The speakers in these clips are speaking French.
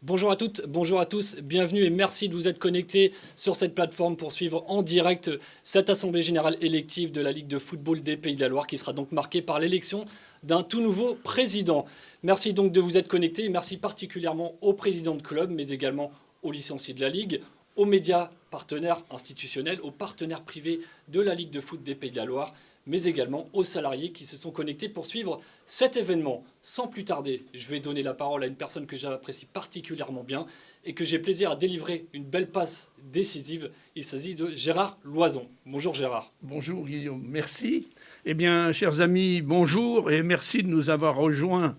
Bonjour à toutes, bonjour à tous, bienvenue et merci de vous être connectés sur cette plateforme pour suivre en direct cette assemblée générale élective de la Ligue de football des Pays de la Loire qui sera donc marquée par l'élection d'un tout nouveau président. Merci donc de vous être connectés et merci particulièrement aux présidents de club mais également aux licenciés de la Ligue, aux médias partenaires institutionnels, aux partenaires privés de la Ligue de foot des Pays de la Loire, mais également aux salariés qui se sont connectés pour suivre cet événement. Sans plus tarder, je vais donner la parole à une personne que j'apprécie particulièrement bien et que j'ai plaisir à délivrer une belle passe décisive. Il s'agit de Gérard Loison. Bonjour Gérard. Bonjour Guillaume, merci. Eh bien, chers amis, bonjour et merci de nous avoir rejoints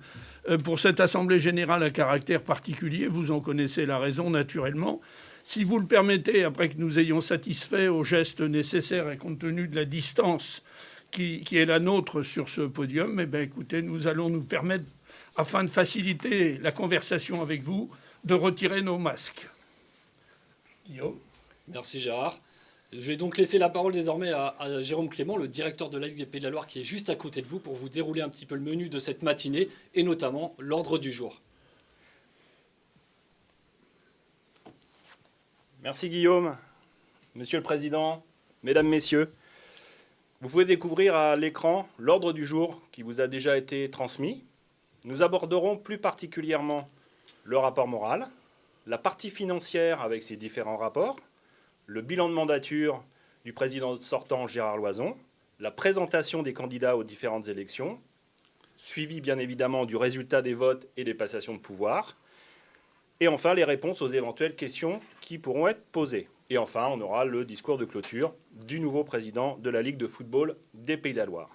pour cette Assemblée générale à caractère particulier. Vous en connaissez la raison naturellement. Si vous le permettez, après que nous ayons satisfait aux gestes nécessaires et compte tenu de la distance qui est la nôtre sur ce podium, eh bien, écoutez, nous allons nous permettre, afin de faciliter la conversation avec vous, de retirer nos masques. Guillaume. Merci Gérard. Je vais donc laisser la parole désormais à Jérôme Clément, le directeur de la Ligue des Pays de la Loire, qui est juste à côté de vous, pour vous dérouler un petit peu le menu de cette matinée et notamment l'ordre du jour. Merci Guillaume. Monsieur le Président, Mesdames, Messieurs, vous pouvez découvrir à l'écran l'ordre du jour qui vous a déjà été transmis. Nous aborderons plus particulièrement le rapport moral, la partie financière avec ses différents rapports, le bilan de mandature du président sortant Gérard Loison, la présentation des candidats aux différentes élections, suivi bien évidemment du résultat des votes et des passations de pouvoir, et enfin les réponses aux éventuelles questions qui pourront être posées. Et enfin, on aura le discours de clôture du nouveau président de la Ligue de football des Pays de la Loire.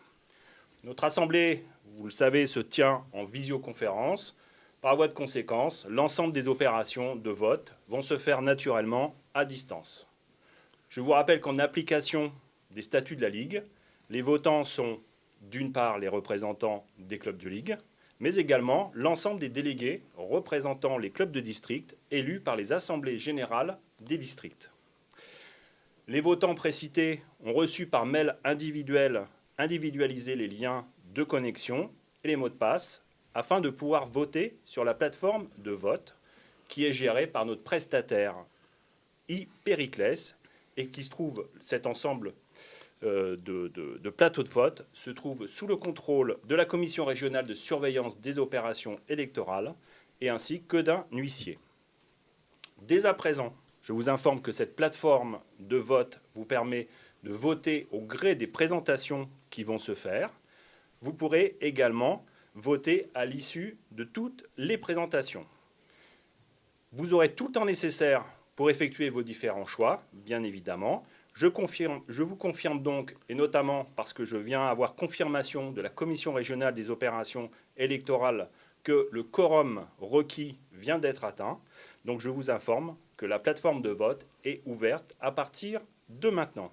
Notre assemblée, vous le savez, se tient en visioconférence. Par voie de conséquence, l'ensemble des opérations de vote vont se faire naturellement à distance. Je vous rappelle qu'en application des statuts de la Ligue, les votants sont d'une part les représentants des clubs de Ligue, mais également l'ensemble des délégués représentant les clubs de district élus par les assemblées générales des districts. Les votants précités ont reçu par mail individualisé les liens de connexion et les mots de passe afin de pouvoir voter sur la plateforme de vote qui est gérée par notre prestataire iPériclès et qui se trouve, cet ensemble de plateaux de vote se trouve sous le contrôle de la Commission régionale de surveillance des opérations électorales et ainsi que d'un huissier. Dès à présent, je vous informe que cette plateforme de vote vous permet de voter au gré des présentations qui vont se faire. Vous pourrez également voter à l'issue de toutes les présentations. Vous aurez tout le temps nécessaire pour effectuer vos différents choix, bien évidemment. Je vous confirme donc, et notamment parce que je viens avoir confirmation de la Commission régionale des opérations électorales, que le quorum requis vient d'être atteint. Donc je vous informe que la plateforme de vote est ouverte à partir de maintenant.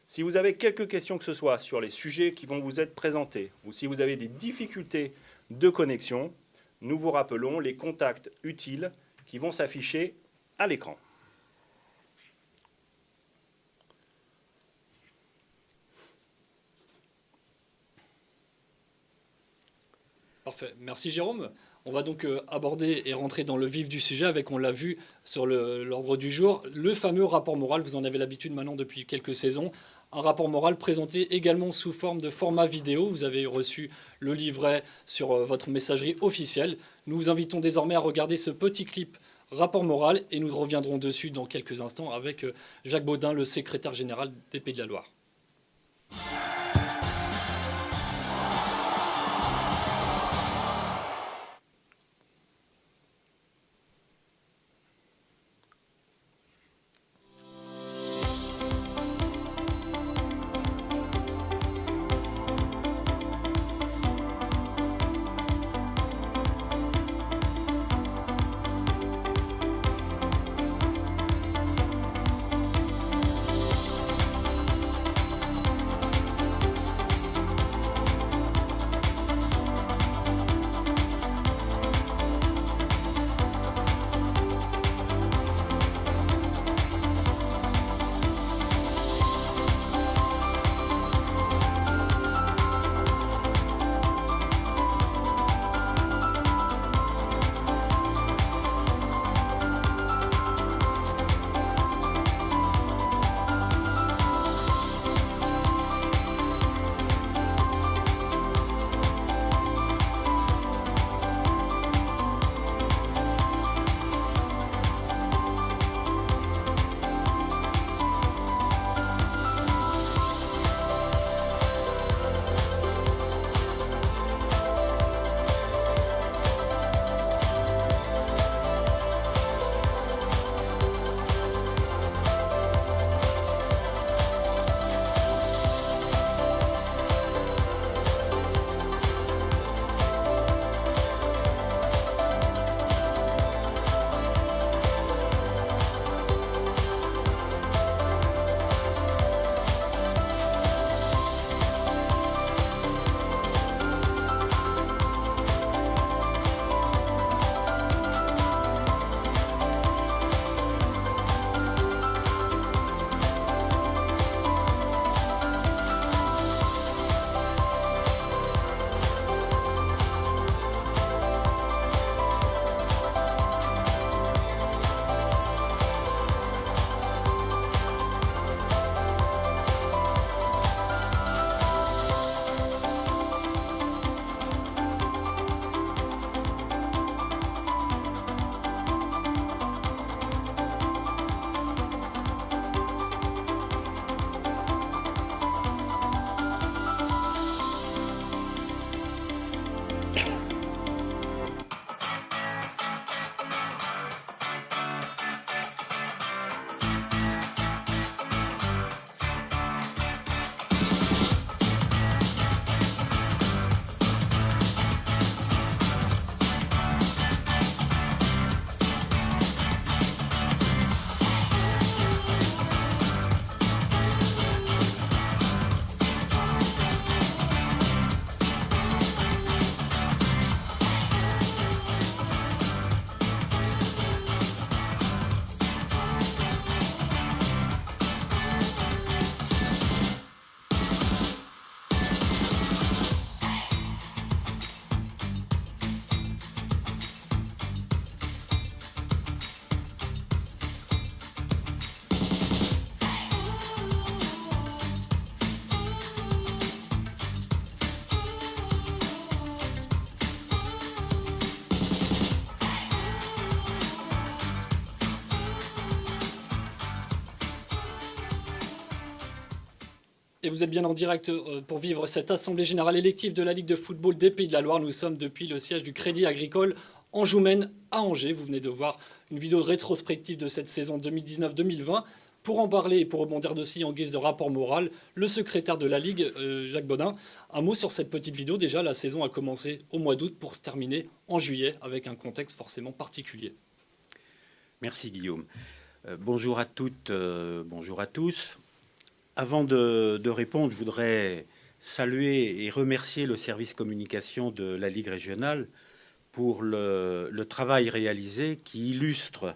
Si vous avez quelques questions que ce soit sur les sujets qui vont vous être présentés ou si vous avez des difficultés de connexion, nous vous rappelons les contacts utiles qui vont s'afficher à l'écran. Parfait. Merci Jérôme. On va donc aborder et rentrer dans le vif du sujet avec, on l'a vu sur l'ordre du jour, le fameux rapport moral. Vous en avez l'habitude maintenant depuis quelques saisons. Un rapport moral présenté également sous forme de format vidéo. Vous avez reçu le livret sur votre messagerie officielle. Nous vous invitons désormais à regarder ce petit clip rapport moral et nous reviendrons dessus dans quelques instants avec Jacques Baudin, le secrétaire général des Pays de la Loire. Et vous êtes bien en direct pour vivre cette assemblée générale élective de la Ligue de football des Pays de la Loire. Nous sommes depuis le siège du Crédit Agricole Anjoumen à Angers. Vous venez de voir une vidéo rétrospective de cette saison 2019-2020. Pour en parler et pour rebondir dessus en guise de rapport moral, le secrétaire de la Ligue, Jacques Bodin, un mot sur cette petite vidéo. Déjà, la saison a commencé au mois d'août pour se terminer en juillet avec un contexte forcément particulier. Merci Guillaume. Bonjour à toutes, bonjour à tous. Avant de répondre, je voudrais saluer et remercier le service communication de la Ligue régionale pour le travail réalisé qui illustre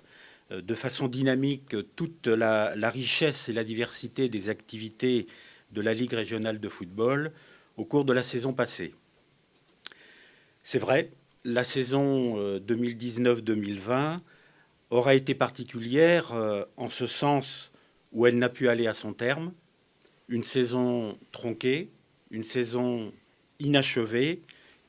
de façon dynamique toute la richesse et la diversité des activités de la Ligue régionale de football au cours de la saison passée. C'est vrai, la saison 2019-2020 aura été particulière en ce sens où elle n'a pu aller à son terme. Une saison tronquée, une saison inachevée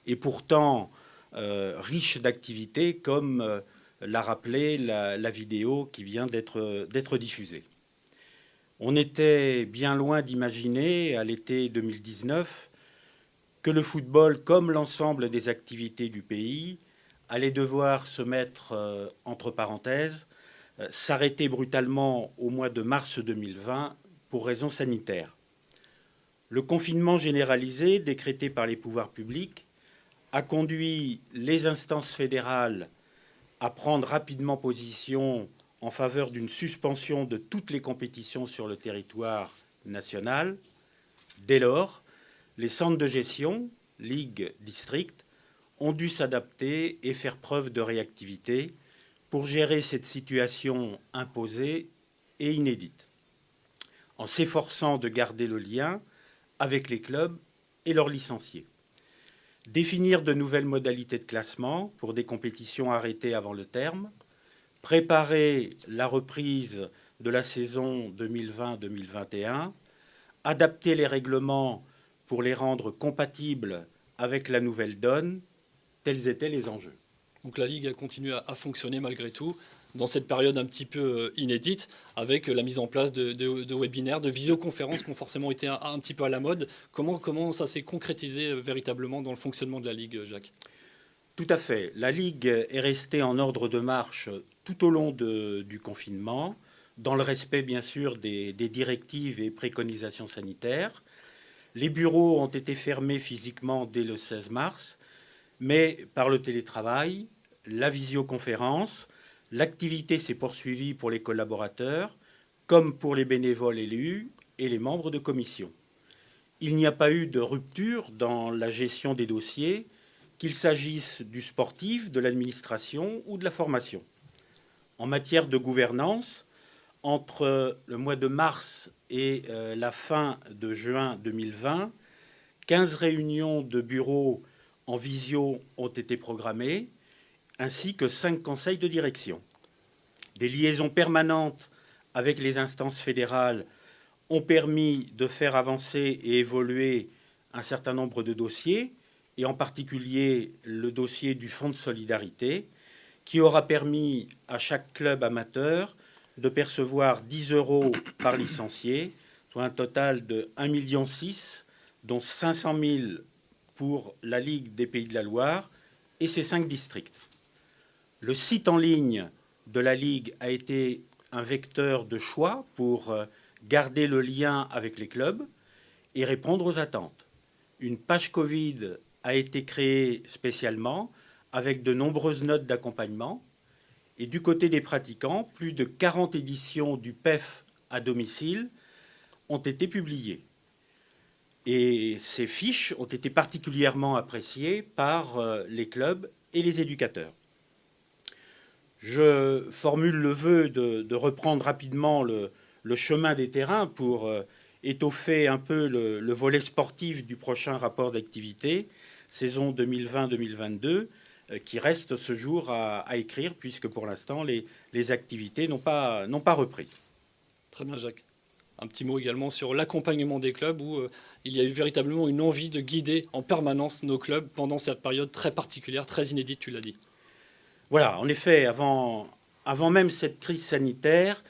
et pourtant riche d'activités comme l'a rappelé la vidéo qui vient d'être diffusée. On était bien loin d'imaginer à l'été 2019 que le football, comme l'ensemble des activités du pays, allait devoir se mettre entre parenthèses, s'arrêter brutalement au mois de mars 2020 pour raisons sanitaires. Le confinement généralisé décrété par les pouvoirs publics a conduit les instances fédérales à prendre rapidement position en faveur d'une suspension de toutes les compétitions sur le territoire national. Dès lors, les centres de gestion, ligues, districts, ont dû s'adapter et faire preuve de réactivité pour gérer cette situation imposée et inédite, en s'efforçant de garder le lien avec les clubs et leurs licenciés. Définir de nouvelles modalités de classement pour des compétitions arrêtées avant le terme, préparer la reprise de la saison 2020-2021, adapter les règlements pour les rendre compatibles avec la nouvelle donne, tels étaient les enjeux. Donc la Ligue a continué à fonctionner malgré tout dans cette période un petit peu inédite, avec la mise en place de webinaires, de visioconférences qui ont forcément été un petit peu à la mode. Comment ça s'est concrétisé véritablement dans le fonctionnement de la Ligue, Jacques ? Tout à fait. La Ligue est restée en ordre de marche tout au long du confinement, dans le respect bien sûr des directives et préconisations sanitaires. Les bureaux ont été fermés physiquement dès le 16 mars, mais par le télétravail, la visioconférence, l'activité s'est poursuivie pour les collaborateurs, comme pour les bénévoles élus et les membres de commission. Il n'y a pas eu de rupture dans la gestion des dossiers, qu'il s'agisse du sportif, de l'administration ou de la formation. En matière de gouvernance, entre le mois de mars et la fin de juin 2020, 15 réunions de bureaux en visio ont été programmées, ainsi que 5 conseils de direction. Des liaisons permanentes avec les instances fédérales ont permis de faire avancer et évoluer un certain nombre de dossiers, et en particulier le dossier du Fonds de solidarité, qui aura permis à chaque club amateur de percevoir 10 € par licencié, soit un total de 1,6 million, dont 500 000 pour la Ligue des Pays de la Loire et ses 5 districts. Le site en ligne de la Ligue a été un vecteur de choix pour garder le lien avec les clubs et répondre aux attentes. Une page Covid a été créée spécialement avec de nombreuses notes d'accompagnement. Et du côté des pratiquants, plus de 40 éditions du PEF à domicile ont été publiées. Et ces fiches ont été particulièrement appréciées par les clubs et les éducateurs. Je formule le vœu de reprendre rapidement le chemin des terrains pour étoffer un peu le volet sportif du prochain rapport d'activité, saison 2020-2022, qui reste ce jour à écrire, puisque pour l'instant, les activités n'ont pas repris. Très bien, Jacques. Un petit mot également sur l'accompagnement des clubs, où il y a eu véritablement une envie de guider en permanence nos clubs pendant cette période très particulière, très inédite, tu l'as dit. Voilà, en effet, avant même cette crise sanitaire,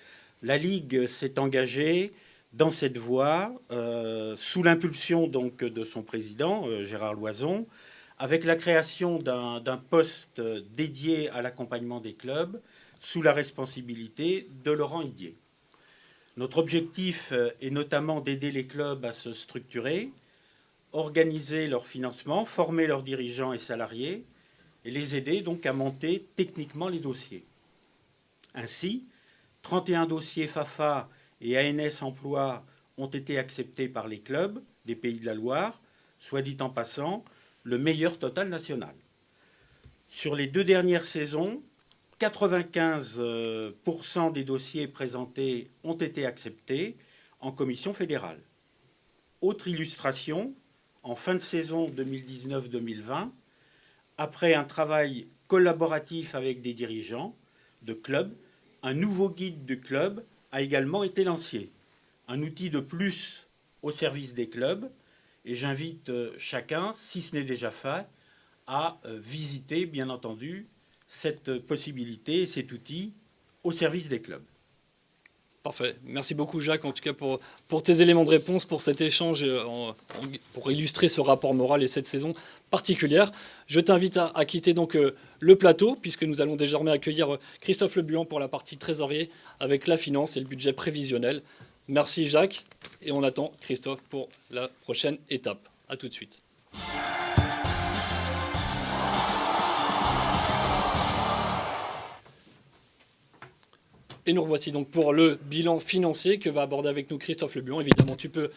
la Ligue s'est engagée dans cette voie, sous l'impulsion donc de son président, Gérard Loison, avec la création d'un poste dédié à l'accompagnement des clubs, sous la responsabilité de Laurent Idier. Notre objectif est notamment d'aider les clubs à se structurer, organiser leur financement, former leurs dirigeants et salariés, et les aider donc à monter techniquement les dossiers. Ainsi, 31 dossiers FAFA et ANS Emploi ont été acceptés par les clubs des Pays de la Loire, soit dit en passant, le meilleur total national. Sur les 2 dernières saisons, 95% des dossiers présentés ont été acceptés en commission fédérale. Autre illustration, en fin de saison 2019-2020, après un travail collaboratif avec des dirigeants de clubs, un nouveau guide de club a également été lancé. Un outil de plus au service des clubs. Et j'invite chacun, si ce n'est déjà fait, à visiter, bien entendu, cette possibilité, cet outil au service des clubs. Parfait. Merci beaucoup Jacques, en tout cas pour tes éléments de réponse, pour cet échange, pour illustrer ce rapport moral et cette saison particulière. Je t'invite à quitter donc le plateau, puisque nous allons désormais accueillir Christophe Lebuan pour la partie trésorier avec la finance et le budget prévisionnel. Merci Jacques, et on attend Christophe pour la prochaine étape. À tout de suite. Et nous revoici donc pour le bilan financier que va aborder avec nous Christophe Lebuan. Évidemment, tu peux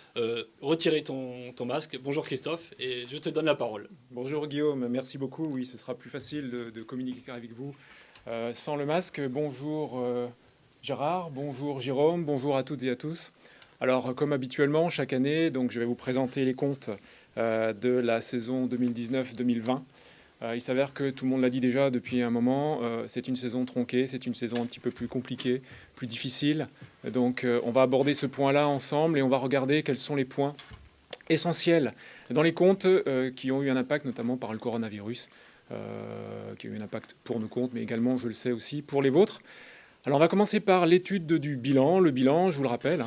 retirer ton masque. Bonjour Christophe, et je te donne la parole. Bonjour Guillaume, merci beaucoup. Oui, ce sera plus facile de communiquer avec vous sans le masque. Bonjour Gérard, bonjour Jérôme, bonjour à toutes et à tous. Alors, comme habituellement, chaque année, donc, je vais vous présenter les comptes de la saison 2019-2020. Il s'avère que tout le monde l'a dit déjà depuis un moment, c'est une saison tronquée, c'est une saison un petit peu plus compliquée, plus difficile. Donc on va aborder ce point-là ensemble et on va regarder quels sont les points essentiels dans les comptes qui ont eu un impact, notamment par le coronavirus, qui a eu un impact pour nos comptes, mais également, je le sais aussi, pour les vôtres. Alors on va commencer par l'étude du bilan. Le bilan, je vous le rappelle,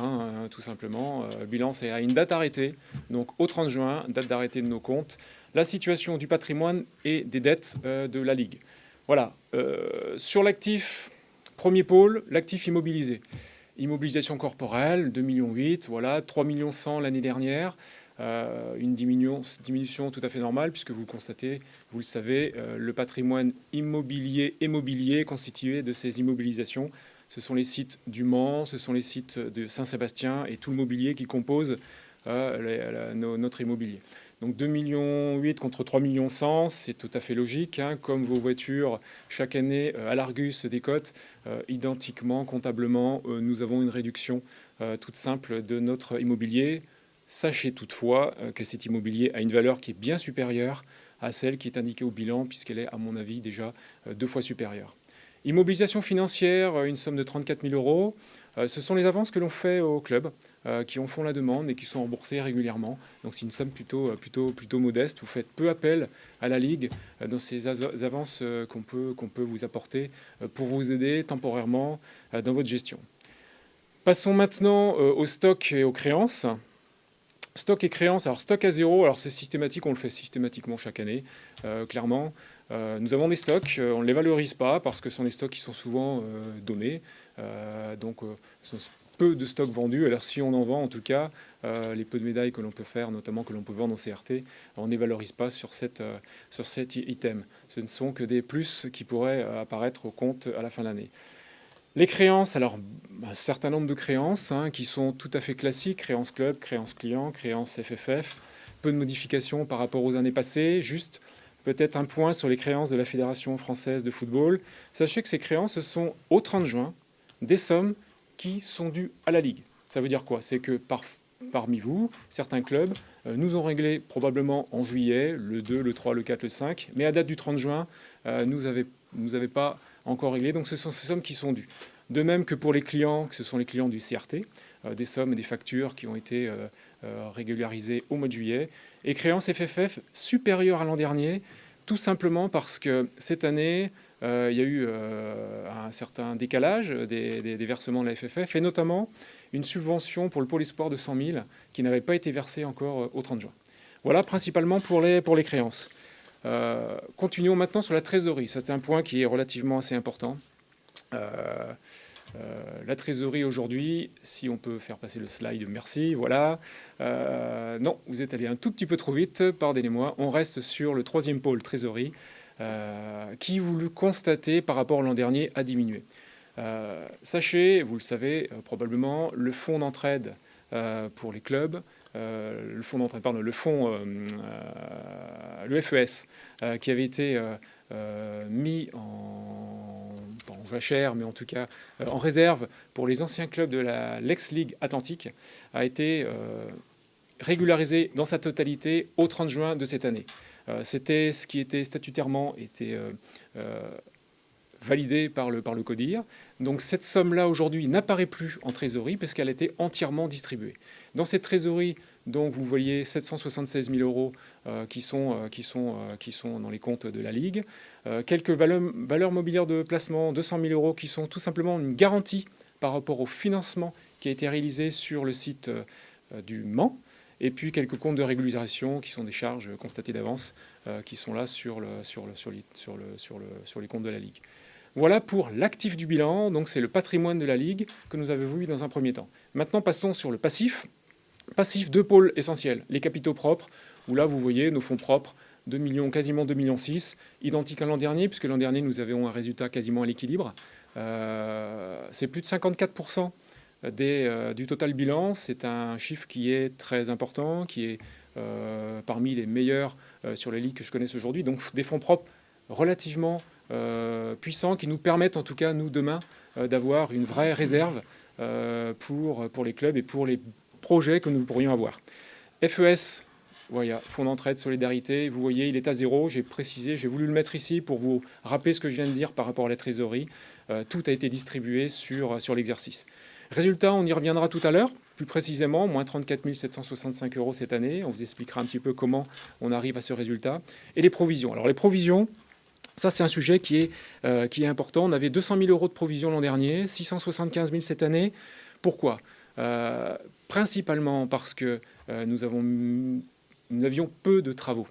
tout simplement, le bilan c'est à une date arrêtée, donc au 30 juin, date d'arrêté de nos comptes, la situation du patrimoine et des dettes de la Ligue. Voilà, sur l'actif, premier pôle, l'actif immobilisé. Immobilisation corporelle, 2,8 millions, voilà, 3,1 millions l'année dernière. Une diminution tout à fait normale, puisque vous le constatez, vous le savez, le patrimoine immobilier et mobilier constitué de ces immobilisations. Ce sont les sites du Mans, ce sont les sites de Saint-Sébastien et tout le mobilier qui compose notre immobilier. Donc 2,8 millions contre 3,1 millions, c'est tout à fait logique. Comme vos voitures, chaque année, à l'Argus décotent, identiquement, comptablement, nous avons une réduction toute simple de notre immobilier. Sachez toutefois que cet immobilier a une valeur qui est bien supérieure à celle qui est indiquée au bilan, puisqu'elle est, à mon avis, déjà 2 fois supérieure. Immobilisation financière, une somme de 34 000 euros. Ce sont les avances que l'on fait aux clubs qui en font la demande et qui sont remboursées régulièrement. Donc c'est une somme plutôt modeste. Vous faites peu appel à la Ligue dans ces avances qu'on peut vous apporter pour vous aider temporairement dans votre gestion. Passons maintenant au stock et aux créances. Stock et créances, alors stock à zéro, alors c'est systématique, on le fait systématiquement chaque année, clairement. Nous avons des stocks, on ne les valorise pas parce que ce sont des stocks qui sont souvent donnés, donc ce sont peu de stocks vendus. Alors si on en vend, en tout cas, les peu de médailles que l'on peut faire, notamment que l'on peut vendre en CRT, on ne les valorise pas sur cet item. Ce ne sont que des plus qui pourraient apparaître au compte à la fin de l'année. Les créances, alors un certain nombre de créances qui sont tout à fait classiques, créances club, créances clients, créances FFF, peu de modifications par rapport aux années passées, juste peut-être un point sur les créances de la Fédération française de football. Sachez que ces créances sont au 30 juin des sommes qui sont dues à la Ligue. Ça veut dire quoi? C'est que parmi vous, certains clubs nous ont réglé probablement en juillet, le 2, le 3, le 4, le 5, mais à date du 30 juin, nous avez pas encore réglé, donc ce sont ces sommes qui sont dues. De même que pour les clients, ce sont les clients du CRT, des sommes et des factures qui ont été régularisées au mois de juillet, et créances FFF supérieures à l'an dernier, tout simplement parce que cette année, il y a eu un certain décalage des versements de la FFF, et notamment une subvention pour le pôle espoir de 100 000 qui n'avait pas été versée encore au 30 juin. Voilà principalement pour les créances. Continuons maintenant sur la trésorerie. C'est un point qui est relativement assez important. La trésorerie aujourd'hui, si on peut faire passer le slide, merci, voilà. Non, vous êtes allé un tout petit peu trop vite, pardonnez-moi. On reste sur le troisième pôle trésorerie, qui, vous le constatez, par rapport à l'an dernier, a diminué. Sachez, vous le savez probablement, le fonds d'entraide pour les clubs, le fonds d'entraide, pardon, le FES, qui avait été mis en jachère, mais en tout cas en réserve pour les anciens clubs de l'ex-Ligue Atlantique, a été régularisé dans sa totalité au 30 juin de cette année. C'était ce qui était statutairement validé par le CODIR. Donc cette somme-là, aujourd'hui, n'apparaît plus en trésorerie parce qu'elle a été entièrement distribuée. Dans cette trésorerie, donc, vous voyez 776 000 euros qui sont dans les comptes de la Ligue. Quelques valeurs mobilières de placement, 200 000 euros, qui sont tout simplement une garantie par rapport au financement qui a été réalisé sur le site du Mans. Et puis quelques comptes de régularisation qui sont des charges constatées d'avance qui sont là sur les comptes de la Ligue. Voilà pour l'actif du bilan, donc c'est le patrimoine de la Ligue que nous avons vu dans un premier temps. Maintenant, passons sur le passif. Passif, deux pôles essentiels. Les capitaux propres, où là, vous voyez nos fonds propres, 2 millions, quasiment 2,6 millions, identique à l'an dernier, puisque l'an dernier, nous avions un résultat quasiment à l'équilibre. C'est plus de 54% du total bilan. C'est un chiffre qui est très important, qui est parmi les meilleurs sur les ligues que je connaisse aujourd'hui. Donc des fonds propres relativement puissants qui nous permettent, en tout cas, nous, demain, d'avoir une vraie réserve pour les clubs et pour les projets que nous pourrions avoir. FES, voilà, Fonds d'entraide, solidarité, vous voyez, il est à zéro. J'ai précisé, j'ai voulu le mettre ici pour vous rappeler ce que je viens de dire par rapport à la trésorerie. Tout a été distribué sur l'exercice. Résultat, on y reviendra tout à l'heure, plus précisément, moins 34 765 euros cette année. On vous expliquera un petit peu comment on arrive à ce résultat. Et les provisions. Alors les provisions, ça c'est un sujet qui est important. On avait 200 000 euros de provisions l'an dernier, 675 000 cette année. Pourquoi ? Principalement parce que nous avions peu de travaux,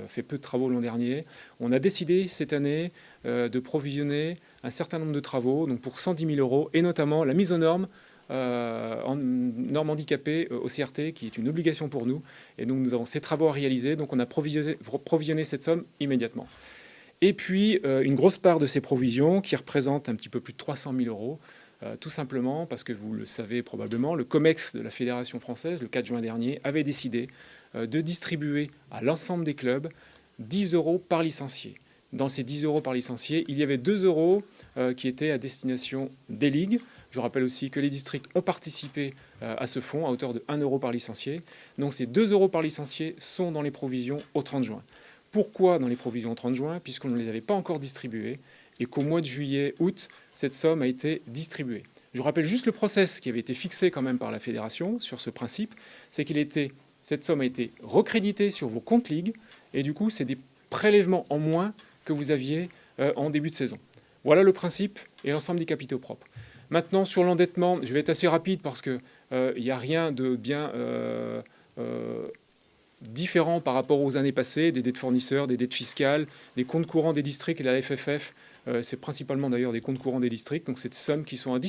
fait peu de travaux l'an dernier. On a décidé cette année de provisionner un certain nombre de travaux, donc pour 110 000 euros, et notamment la mise aux normes, en normes handicapées au CRT, qui est une obligation pour nous. Et donc nous avons ces travaux à réaliser, donc on a provisionné cette somme immédiatement. Et puis une grosse part de ces provisions, qui représente un petit peu plus de 300 000 euros, tout simplement parce que vous le savez probablement, le COMEX de la Fédération française, le 4 juin dernier, avait décidé de distribuer à l'ensemble des clubs 10 euros par licencié. Dans ces 10 euros par licencié, il y avait 2 euros qui étaient à destination des ligues. Je rappelle aussi que les districts ont participé à ce fonds à hauteur de 1 euro par licencié. Donc ces 2 euros par licencié sont dans les provisions au 30 juin. Pourquoi dans les provisions au 30 juin ? Puisqu'on ne les avait pas encore distribuées et qu'au mois de juillet, août, cette somme a été distribuée. Je rappelle juste le process qui avait été fixé quand même par la fédération sur ce principe, c'est cette somme a été recréditée sur vos comptes ligues et du coup, c'est des prélèvements en moins que vous aviez en début de saison. Voilà le principe et l'ensemble des capitaux propres. Maintenant, sur l'endettement, je vais être assez rapide parce qu'il n'y a rien de bien différent par rapport aux années passées, des dettes fournisseurs, des dettes fiscales, des comptes courants des districts et de la FFF. C'est principalement d'ailleurs des comptes courants des districts. Donc, c'est des sommes qui sont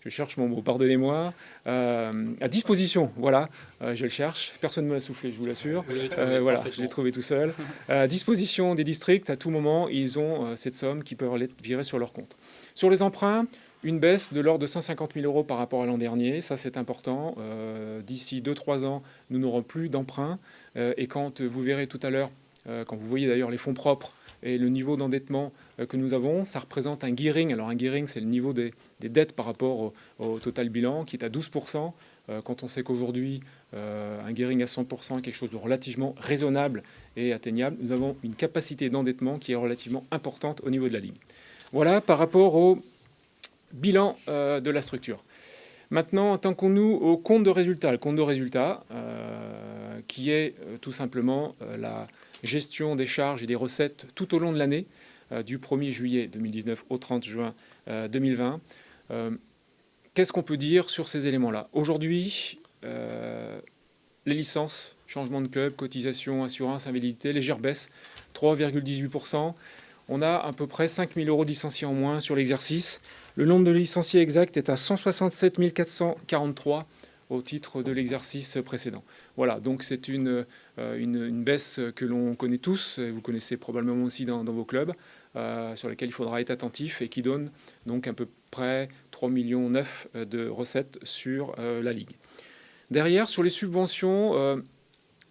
je cherche mon mot, pardonnez-moi, à disposition, voilà, je le cherche, personne ne me l'a soufflé, je vous l'assure, voilà, je l'ai trouvé tout seul, à disposition des districts, à tout moment, ils ont cette somme qui peut être virée sur leur compte. Sur les emprunts, une baisse de l'ordre de 150 000 euros par rapport à l'an dernier, ça c'est important, d'ici 2-3 ans, nous n'aurons plus d'emprunts, et quand vous verrez tout à l'heure, quand vous voyez d'ailleurs les fonds propres, et le niveau d'endettement que nous avons, ça représente un gearing. Alors un gearing, c'est le niveau des dettes par rapport au total bilan, qui est à 12%. Quand on sait qu'aujourd'hui, un gearing à 100% est quelque chose de relativement raisonnable et atteignable, nous avons une capacité d'endettement qui est relativement importante au niveau de la Ligue. Voilà par rapport au bilan de la structure. Maintenant, attaquons-nous au compte de résultat. Le compte de résultat, qui est tout simplement la gestion des charges et des recettes tout au long de l'année, du 1er juillet 2019 au 30 juin 2020. Qu'est-ce qu'on peut dire sur ces éléments-là? Aujourd'hui, les licences, changement de club, cotisation, assurance, invalidité, légère baisse, 3,18%. On a à peu près 5 000 euros de licenciés en moins sur l'exercice. Le nombre de licenciés exact est à 167 443 au titre de l'exercice précédent. Voilà, donc c'est une baisse que l'on connaît tous, et vous connaissez probablement aussi dans vos clubs, sur lesquels il faudra être attentif et qui donne donc à peu près 3,9 millions de recettes sur la Ligue. Derrière, sur les subventions,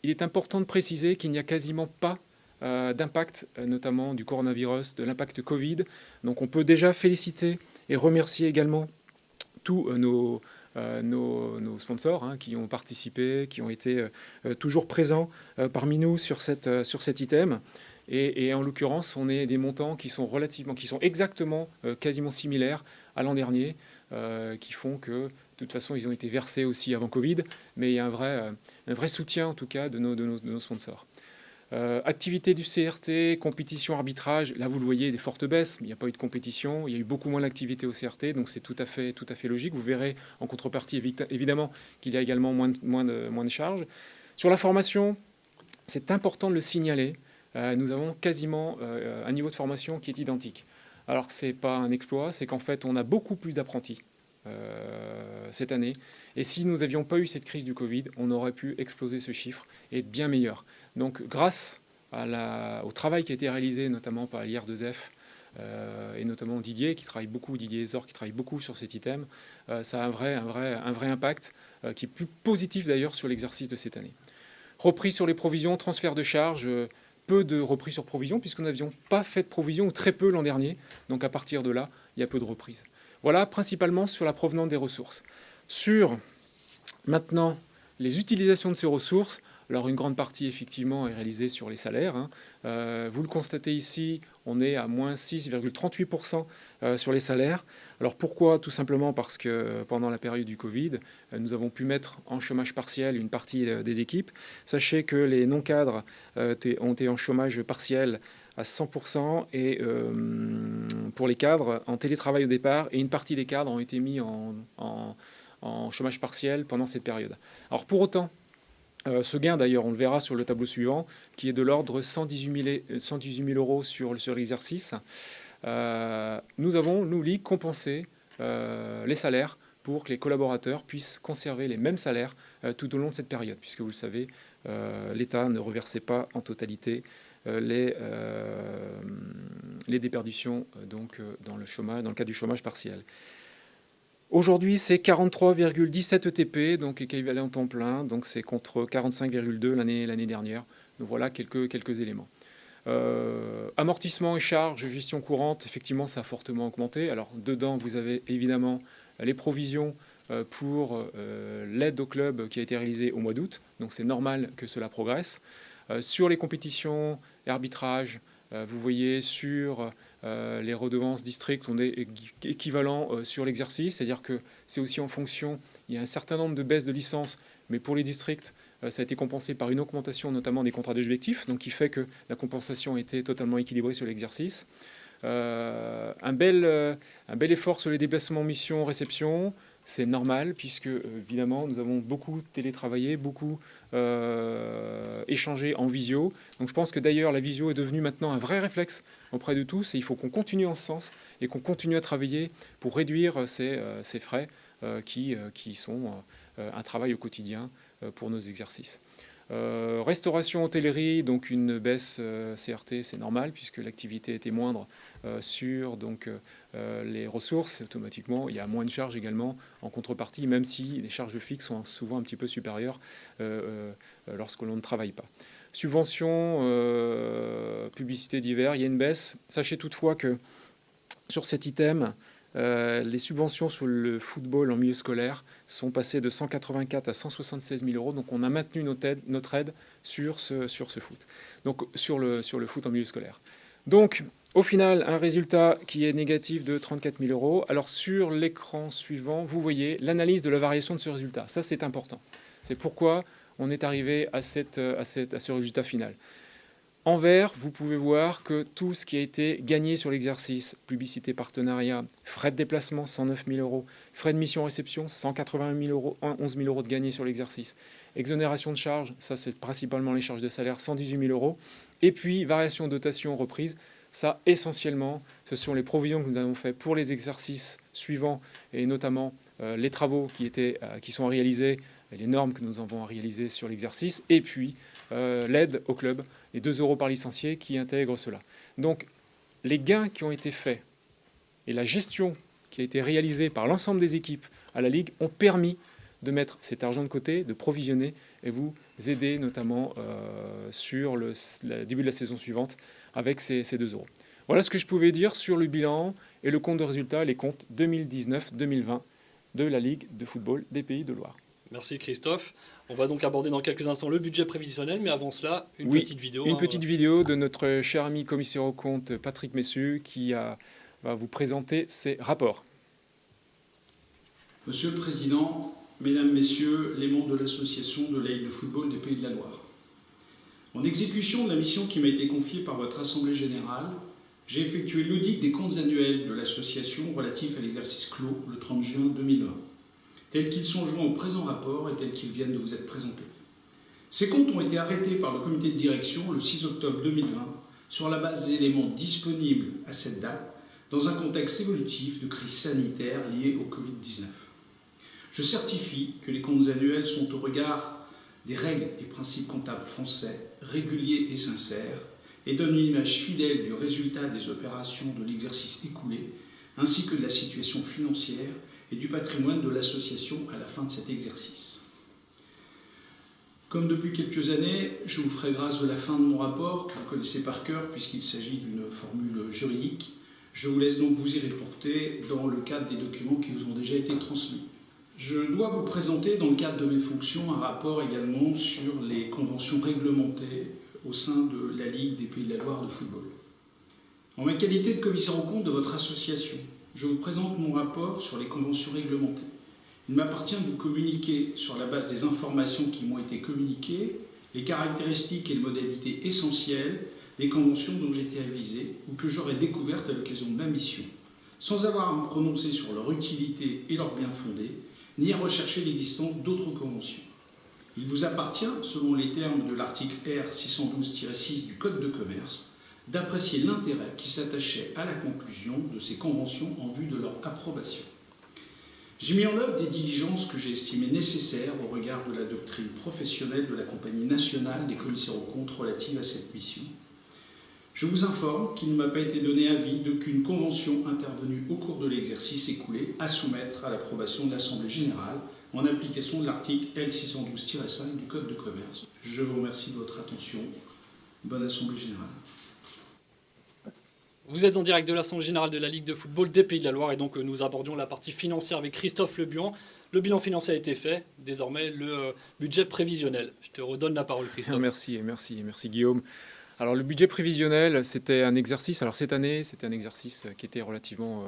il est important de préciser qu'il n'y a quasiment pas d'impact, notamment du coronavirus, de l'impact Covid. Donc on peut déjà féliciter et remercier également tous nos sponsors qui ont participé, qui ont été toujours présents parmi nous sur cet item. Et en l'occurrence, on est des montants qui sont exactement, quasiment similaires à l'an dernier, qui font que, de toute façon, ils ont été versés aussi avant Covid, mais il y a un vrai soutien, en tout cas, de nos sponsors. Activité du CRT, compétition, arbitrage, là vous le voyez, des fortes baisses, mais il n'y a pas eu de compétition, il y a eu beaucoup moins d'activité au CRT, donc c'est tout à fait logique. Vous verrez en contrepartie évidemment qu'il y a également moins de charges. Sur la formation, c'est important de le signaler, nous avons quasiment un niveau de formation qui est identique. Alors ce n'est pas un exploit, c'est qu'en fait on a beaucoup plus d'apprentis cette année, et si nous n'avions pas eu cette crise du Covid, on aurait pu exploser ce chiffre et être bien meilleur. Donc grâce au travail qui a été réalisé notamment par l'IR2F et notamment Didier Zor qui travaille beaucoup sur cet item, ça a un vrai impact qui est plus positif d'ailleurs sur l'exercice de cette année. Reprise sur les provisions, transfert de charges, peu de reprise sur provision puisqu'on n'avions pas fait de provision ou très peu l'an dernier. Donc à partir de là, il y a peu de reprise. Voilà principalement sur la provenance des ressources. Sur maintenant les utilisations de ces ressources, alors une grande partie effectivement est réalisée sur les salaires. Vous le constatez ici, on est à moins 6,38% sur les salaires. Alors pourquoi? Tout simplement parce que pendant la période du Covid, nous avons pu mettre en chômage partiel une partie des équipes. Sachez que les non-cadres ont été en chômage partiel à 100% et pour les cadres en télétravail au départ, et une partie des cadres ont été mis en chômage partiel pendant cette période. Alors pour autant, ce gain d'ailleurs, on le verra sur le tableau suivant, qui est de l'ordre de 118 000 euros sur l'exercice. Nous avons, nous, Ligue, compensé les salaires pour que les collaborateurs puissent conserver les mêmes salaires tout au long de cette période, puisque vous le savez, l'État ne reversait pas en totalité les déperditions dans le cas du chômage partiel. Aujourd'hui, c'est 43,17 ETP, donc équivalent temps plein, donc c'est contre 45,2 l'année dernière. Donc voilà quelques éléments. Amortissement et charges, gestion courante, effectivement, ça a fortement augmenté. Alors dedans, vous avez évidemment les provisions pour l'aide au club qui a été réalisée au mois d'août, donc c'est normal que cela progresse. Sur les compétitions et arbitrages, vous voyez sur les redevances districts, on est équivalent sur l'exercice, c'est-à-dire que c'est aussi en fonction, il y a un certain nombre de baisses de licences, mais pour les districts, ça a été compensé par une augmentation notamment des contrats d'objectifs, donc qui fait que la compensation était totalement équilibrée sur l'exercice. Un bel effort sur les déplacements mission réception, c'est normal puisque évidemment nous avons beaucoup télétravaillé, beaucoup échangé en visio. Donc je pense que d'ailleurs la visio est devenue maintenant un vrai réflexe auprès de tous et il faut qu'on continue en ce sens et qu'on continue à travailler pour réduire ces frais qui sont un travail au quotidien pour nos exercices. Restauration, hôtellerie, donc une baisse CRT, c'est normal puisque l'activité était moindre sur les ressources. Automatiquement, il y a moins de charges également en contrepartie, même si les charges fixes sont souvent un petit peu supérieures lorsque l'on ne travaille pas. Subventions, publicité divers, il y a une baisse. Sachez toutefois que sur cet item, les subventions sur le football en milieu scolaire sont passées de 184 à 176 000 euros. Donc on a maintenu notre aide sur ce foot, donc sur le foot en milieu scolaire. Donc Au final, un résultat qui est négatif de 34 000 euros. Alors sur l'écran suivant, vous voyez l'analyse de la variation de ce résultat. Ça, c'est important. C'est pourquoi on est arrivé à ce résultat final. En vert, vous pouvez voir que tout ce qui a été gagné sur l'exercice, publicité, partenariat, frais de déplacement, 109 000 euros, frais de mission-réception, 180 000 euros, 11 000 euros de gagné sur l'exercice, exonération de charges, ça c'est principalement les charges de salaire, 118 000 euros, et puis variation, dotation, reprise, ça essentiellement, ce sont les provisions que nous avons faites pour les exercices suivants, et notamment les travaux qui sont réalisés, et les normes que nous avons réalisées sur l'exercice, et puis l'aide au club, les 2 euros par licencié qui intègrent cela. Donc les gains qui ont été faits et la gestion qui a été réalisée par l'ensemble des équipes à la Ligue ont permis de mettre cet argent de côté, de provisionner et vous aider notamment sur le début de la saison suivante avec ces 2 euros. Voilà ce que je pouvais dire sur le bilan et le compte de résultat, les comptes 2019-2020 de la Ligue de football des Pays de Loire. Merci Christophe. On va donc aborder dans quelques instants le budget prévisionnel, mais avant cela, une petite vidéo. Une petite vidéo de notre cher ami commissaire aux comptes Patrick Messu qui va vous présenter ses rapports. Monsieur le Président, Mesdames, Messieurs, les membres de l'association de la Ligue de football des Pays de la Loire. En exécution de la mission qui m'a été confiée par votre Assemblée générale, j'ai effectué l'audit des comptes annuels de l'association relatifs à l'exercice clos le 30 juin 2020. Tels qu'ils sont joints au présent rapport et tels qu'ils viennent de vous être présentés. Ces comptes ont été arrêtés par le comité de direction le 6 octobre 2020 sur la base des éléments disponibles à cette date dans un contexte évolutif de crise sanitaire liée au Covid-19. Je certifie que les comptes annuels sont au regard des règles et principes comptables français, réguliers et sincères, et donnent une image fidèle du résultat des opérations de l'exercice écoulé, ainsi que de la situation financière et du patrimoine de l'association à la fin de cet exercice. Comme depuis quelques années, je vous ferai grâce de la fin de mon rapport, que vous connaissez par cœur puisqu'il s'agit d'une formule juridique. Je vous laisse donc vous y reporter dans le cadre des documents qui vous ont déjà été transmis. Je dois vous présenter dans le cadre de mes fonctions un rapport également sur les conventions réglementées au sein de la Ligue des Pays de la Loire de football. En ma qualité de commissaire aux comptes de votre association, je vous présente mon rapport sur les conventions réglementées. Il m'appartient de vous communiquer, sur la base des informations qui m'ont été communiquées, les caractéristiques et les modalités essentielles des conventions dont j'ai été avisé ou que j'aurais découvertes à l'occasion de ma mission, sans avoir à me prononcer sur leur utilité et leur bien-fondé, ni à rechercher l'existence d'autres conventions. Il vous appartient, selon les termes de l'article R 612-6 du Code de commerce, d'apprécier l'intérêt qui s'attachait à la conclusion de ces conventions en vue de leur approbation. J'ai mis en œuvre des diligences que j'ai estimées nécessaires au regard de la doctrine professionnelle de la Compagnie nationale des commissaires aux comptes relative à cette mission. Je vous informe qu'il ne m'a pas été donné avis d'aucune convention intervenue au cours de l'exercice écoulé à soumettre à l'approbation de l'Assemblée générale en application de l'article L 612-5 du Code de commerce. Je vous remercie de votre attention. Bonne Assemblée générale. Vous êtes en direct de l'Assemblée générale de la Ligue de football des Pays de la Loire et donc nous abordions la partie financière avec Christophe Lebuan. Le bilan financier a été fait, désormais le budget prévisionnel. Je te redonne la parole Christophe. Merci Guillaume. Alors le budget prévisionnel, c'était un exercice, alors cette année, c'était un exercice qui était relativement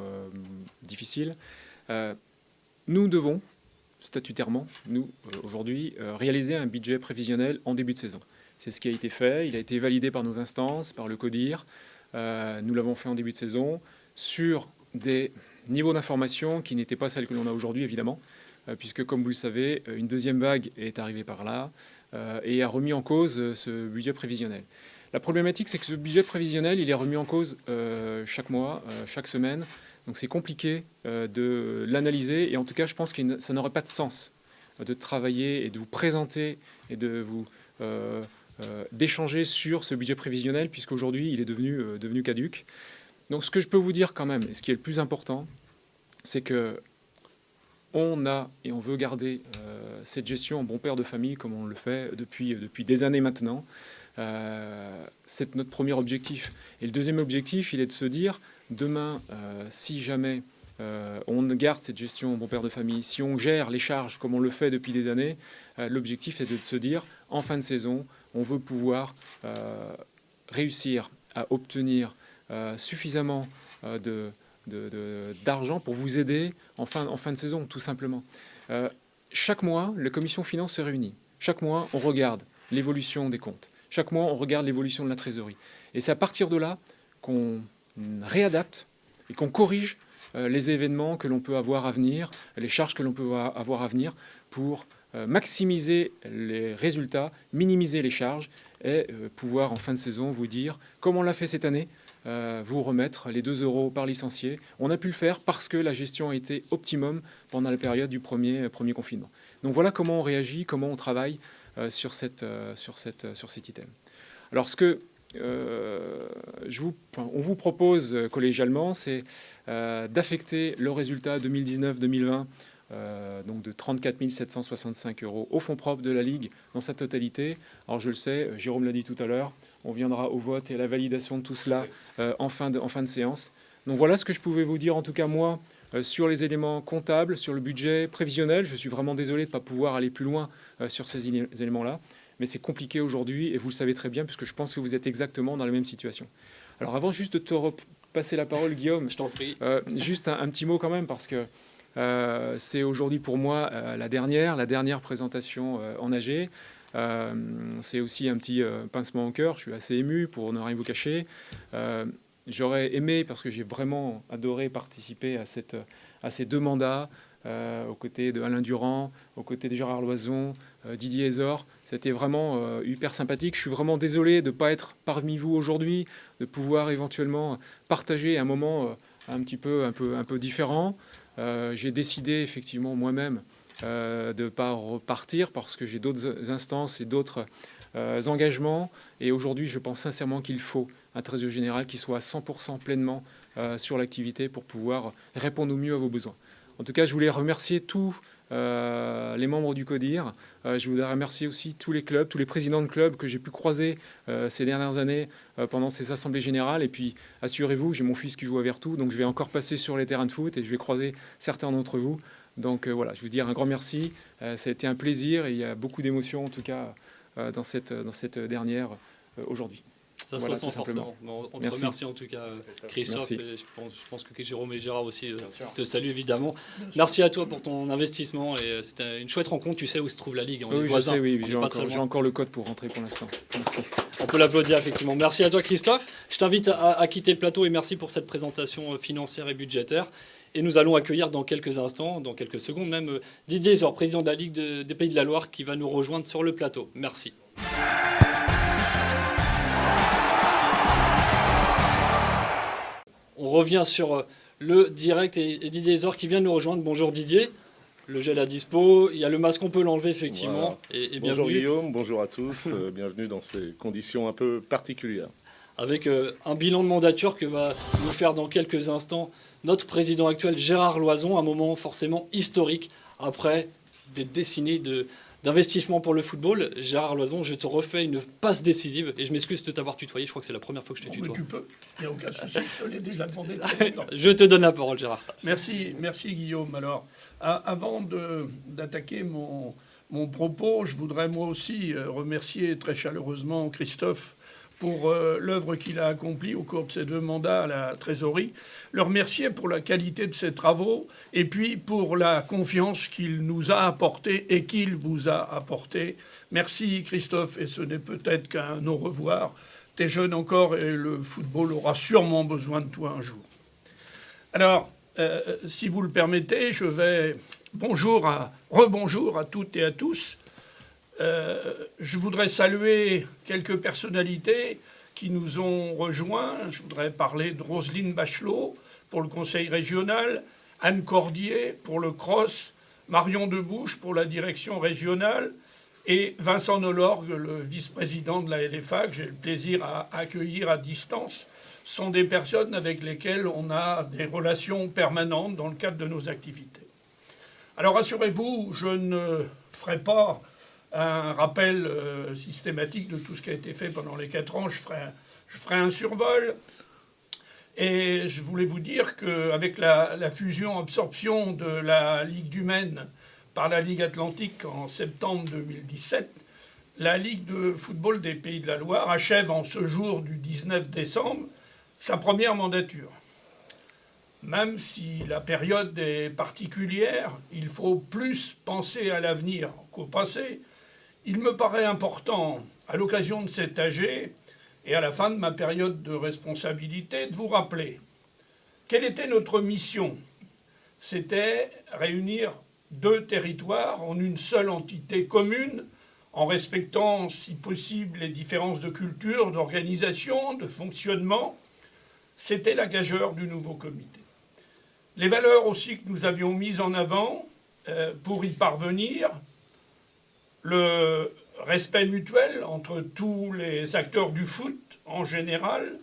difficile. Nous devons, statutairement, aujourd'hui, réaliser un budget prévisionnel en début de saison. C'est ce qui a été fait, il a été validé par nos instances, par le CODIR. Nous l'avons fait en début de saison sur des niveaux d'information qui n'étaient pas celles que l'on a aujourd'hui, évidemment, puisque, comme vous le savez, une deuxième vague est arrivée par là et a remis en cause ce budget prévisionnel. La problématique, c'est que ce budget prévisionnel, il est remis en cause chaque mois, chaque semaine. Donc c'est compliqué de l'analyser. Et en tout cas, je pense que ça n'aurait pas de sens de travailler et de vous présenter et de vous d'échanger sur ce budget prévisionnel, puisqu'aujourd'hui, il est devenu caduc. Donc ce que je peux vous dire quand même, et ce qui est le plus important, c'est que on a et on veut garder cette gestion en bon père de famille, comme on le fait depuis des années maintenant. C'est notre premier objectif. Et le deuxième objectif, il est de se dire, demain, si jamais on garde cette gestion en bon père de famille, si on gère les charges comme on le fait depuis des années, l'objectif est de se dire, en fin de saison, on veut pouvoir réussir à obtenir suffisamment d'argent pour vous aider en fin de saison, tout simplement. Chaque mois, la commission finance se réunit. Chaque mois, on regarde l'évolution des comptes. Chaque mois, on regarde l'évolution de la trésorerie. Et c'est à partir de là qu'on réadapte et qu'on corrige les événements que l'on peut avoir à venir, les charges que l'on peut avoir à venir pour maximiser les résultats, minimiser les charges et pouvoir en fin de saison vous dire, comme on l'a fait cette année, vous remettre les 2 € par licencié. On a pu le faire parce que la gestion a été optimum pendant la période du premier confinement. Donc voilà comment on réagit, comment on travaille sur cet item. Alors ce que on vous propose collégialement, c'est d'affecter le résultat 2019-2020 donc de 34 765 € au fonds propre de la Ligue dans sa totalité. Alors je le sais, Jérôme l'a dit tout à l'heure, on viendra au vote et à la validation de tout cela en fin de séance. Donc voilà ce que je pouvais vous dire, en tout cas moi, sur les éléments comptables, sur le budget prévisionnel. Je suis vraiment désolé de ne pas pouvoir aller plus loin sur ces éléments-là. Mais c'est compliqué aujourd'hui, et vous le savez très bien, puisque je pense que vous êtes exactement dans la même situation. Alors avant juste de te repasser la parole, Guillaume, Je t'en prie. juste un petit mot quand même, parce que c'est aujourd'hui pour moi la dernière présentation en AG. C'est aussi un petit pincement au cœur, je suis assez ému pour ne rien vous cacher. J'aurais aimé, parce que j'ai vraiment adoré participer à ces 2 mandats, aux côtés de Alain Durand, aux côtés de Gérard Loison, Didier Ezor. C'était vraiment hyper sympathique. Je suis vraiment désolé de ne pas être parmi vous aujourd'hui, de pouvoir éventuellement partager un moment un peu différent. J'ai décidé effectivement moi-même de ne pas repartir parce que j'ai d'autres instances et d'autres engagements. Et aujourd'hui, je pense sincèrement qu'il faut un trésorier général qui soit à 100% pleinement sur l'activité pour pouvoir répondre au mieux à vos besoins. En tout cas, je voulais remercier tous les membres du CODIR. Je voudrais remercier aussi tous les clubs, tous les présidents de clubs que j'ai pu croiser ces dernières années pendant ces assemblées générales. Et puis, assurez-vous, j'ai mon fils qui joue à Vertou, donc je vais encore passer sur les terrains de foot et je vais croiser certains d'entre vous. Donc voilà, je veux dire un grand merci. Ça a été un plaisir et il y a beaucoup d'émotions, en tout cas, dans cette dernière aujourd'hui. Ça se Voilà, ressent tout simplement. forcément. On te Merci. remercie en tout cas, Christophe. Merci. Et je pense que Jérôme et Gérard aussi sûr. te saluent évidemment. Merci à toi pour ton investissement. Et c'était une chouette rencontre. Tu sais où se trouve la Ligue. On est Oui, je voisins. sais, oui, On est j'ai pas très encore, loin. le code pour rentrer pour l'instant. Merci. On peut l'applaudir effectivement. Merci à toi Christophe. Je t'invite à quitter le plateau et merci pour cette présentation financière et budgétaire. Et nous allons accueillir dans quelques instants, dans quelques secondes même, Didier Ezor, président de la Ligue des Pays de la Loire, qui va nous rejoindre sur le plateau. Merci. On revient sur le direct et Didier Ezor qui vient nous rejoindre. Bonjour Didier. Le gel à dispo, il y a le masque, on peut l'enlever effectivement. Voilà. Et Bonjour bienvenue. Guillaume, bonjour à tous, bienvenue dans ces conditions un peu particulières. Avec un bilan de mandature que va nous faire dans quelques instants notre président actuel Gérard Loison, un moment forcément historique après des décennies d'investissement pour le football. Gérard Loison, je te refais une passe décisive et je m'excuse de t'avoir tutoyé, je crois que c'est la première fois que je te Bon, mais tutoie. tu peux, il n'y a aucun souci, je te l'ai déjà demandé depuis longtemps. Je te donne la parole Gérard. Merci Guillaume. Alors, avant d'attaquer mon propos, je voudrais moi aussi remercier très chaleureusement Christophe pour l'œuvre qu'il a accomplie au cours de ses 2 mandats à la trésorerie, le remercier pour la qualité de ses travaux et puis pour la confiance qu'il nous a apportée et qu'il vous a apportée. Merci Christophe, et ce n'est peut-être qu'un au revoir. T'es jeune encore et le football aura sûrement besoin de toi un jour. Alors, si vous le permettez, je vais rebonjour à toutes et à tous. Je voudrais saluer quelques personnalités qui nous ont rejoints. Je voudrais parler de Roselyne Bachelot pour le conseil régional, Anne Cordier pour le CROSS, Marion Debouche pour la direction régionale et Vincent Nolorgue, le vice-président de la LFA, que j'ai le plaisir à accueillir à distance. Ce sont des personnes avec lesquelles on a des relations permanentes dans le cadre de nos activités. Alors rassurez-vous, je ne ferai pas un rappel systématique de tout ce qui a été fait pendant les 4 ans. Je ferai un survol. Et je voulais vous dire qu'avec la fusion-absorption de la Ligue du Maine par la Ligue Atlantique en septembre 2017, la Ligue de football des Pays de la Loire achève en ce jour du 19 décembre sa première mandature. Même si la période est particulière, il faut plus penser à l'avenir qu'au passé. Il me paraît important, à l'occasion de cet AG et à la fin de ma période de responsabilité, de vous rappeler quelle était notre mission. C'était réunir 2 territoires en une seule entité commune, en respectant, si possible, les différences de culture, d'organisation, de fonctionnement. C'était la gageure du nouveau comité. Les valeurs aussi que nous avions mises en avant pour y parvenir, le respect mutuel entre tous les acteurs du foot en général,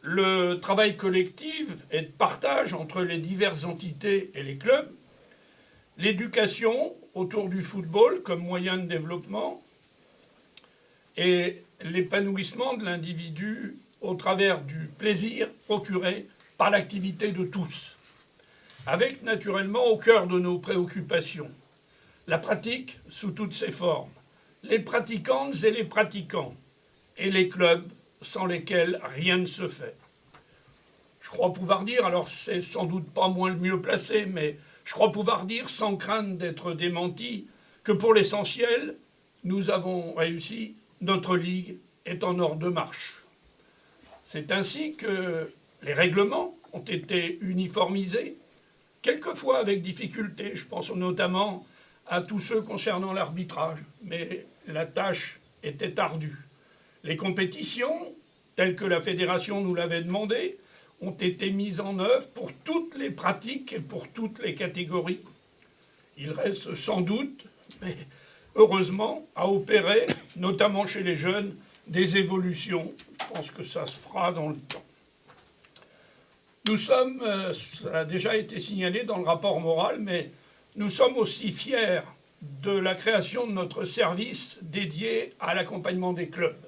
le travail collectif et de partage entre les diverses entités et les clubs, l'éducation autour du football comme moyen de développement et l'épanouissement de l'individu au travers du plaisir procuré par l'activité de tous, avec naturellement au cœur de nos préoccupations la pratique sous toutes ses formes, les pratiquantes et les pratiquants, et les clubs sans lesquels rien ne se fait. Je crois pouvoir dire, alors c'est sans doute pas moi le mieux placé, mais je crois pouvoir dire, sans crainte d'être démenti, que pour l'essentiel, nous avons réussi, notre ligue est en ordre de marche. C'est ainsi que les règlements ont été uniformisés, quelquefois avec difficulté. Je pense notamment à tous ceux concernant l'arbitrage, mais la tâche était ardue. Les compétitions, telles que la fédération nous l'avait demandé, ont été mises en œuvre pour toutes les pratiques et pour toutes les catégories. Il reste sans doute, mais heureusement, à opérer, notamment chez les jeunes, des évolutions. Je pense que ça se fera dans le temps. Nous sommes, ça a déjà été signalé dans le rapport moral, mais nous sommes aussi fiers de la création de notre service dédié à l'accompagnement des clubs,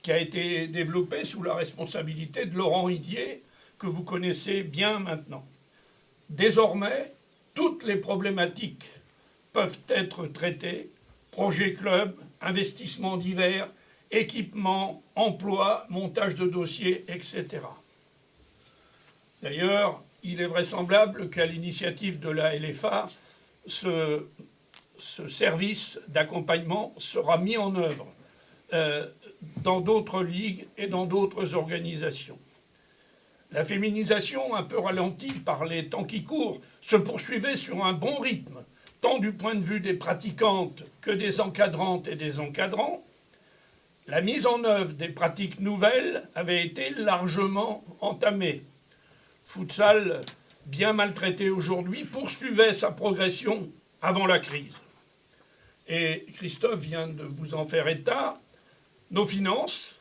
qui a été développé sous la responsabilité de Laurent Idier, que vous connaissez bien maintenant. Désormais, toutes les problématiques peuvent être traitées, projets club, investissements divers, équipement, emploi, montage de dossiers, etc. D'ailleurs, il est vraisemblable qu'à l'initiative de la LFA, ce service d'accompagnement sera mis en œuvre dans d'autres ligues et dans d'autres organisations. La féminisation, un peu ralentie par les temps qui courent, se poursuivait sur un bon rythme, tant du point de vue des pratiquantes que des encadrantes et des encadrants. La mise en œuvre des pratiques nouvelles avait été largement entamée. Futsal, bien maltraité aujourd'hui, poursuivait sa progression avant la crise. Et Christophe vient de vous en faire état. Nos finances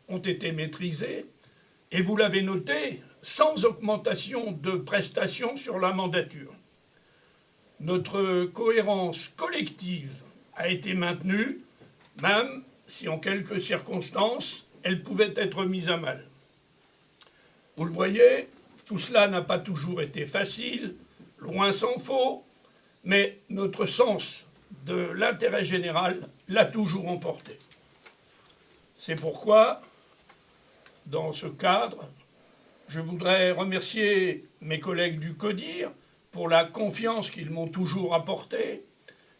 ont été maîtrisées, et vous l'avez noté, sans augmentation de prestations sur la mandature. Notre cohérence collective a été maintenue, même si en quelques circonstances, elle pouvait être mise à mal. Vous le voyez, tout cela n'a pas toujours été facile, loin s'en faut, mais notre sens de l'intérêt général l'a toujours emporté. C'est pourquoi, dans ce cadre, je voudrais remercier mes collègues du CODIR pour la confiance qu'ils m'ont toujours apportée,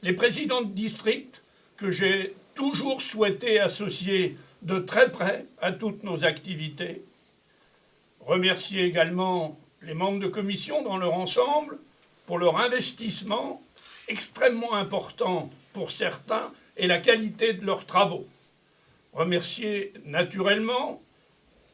les présidents de district que j'ai toujours souhaité associer de très près à toutes nos activités, remercier également les membres de commission dans leur ensemble pour leur investissement extrêmement important pour certains et la qualité de leurs travaux. Remercier naturellement,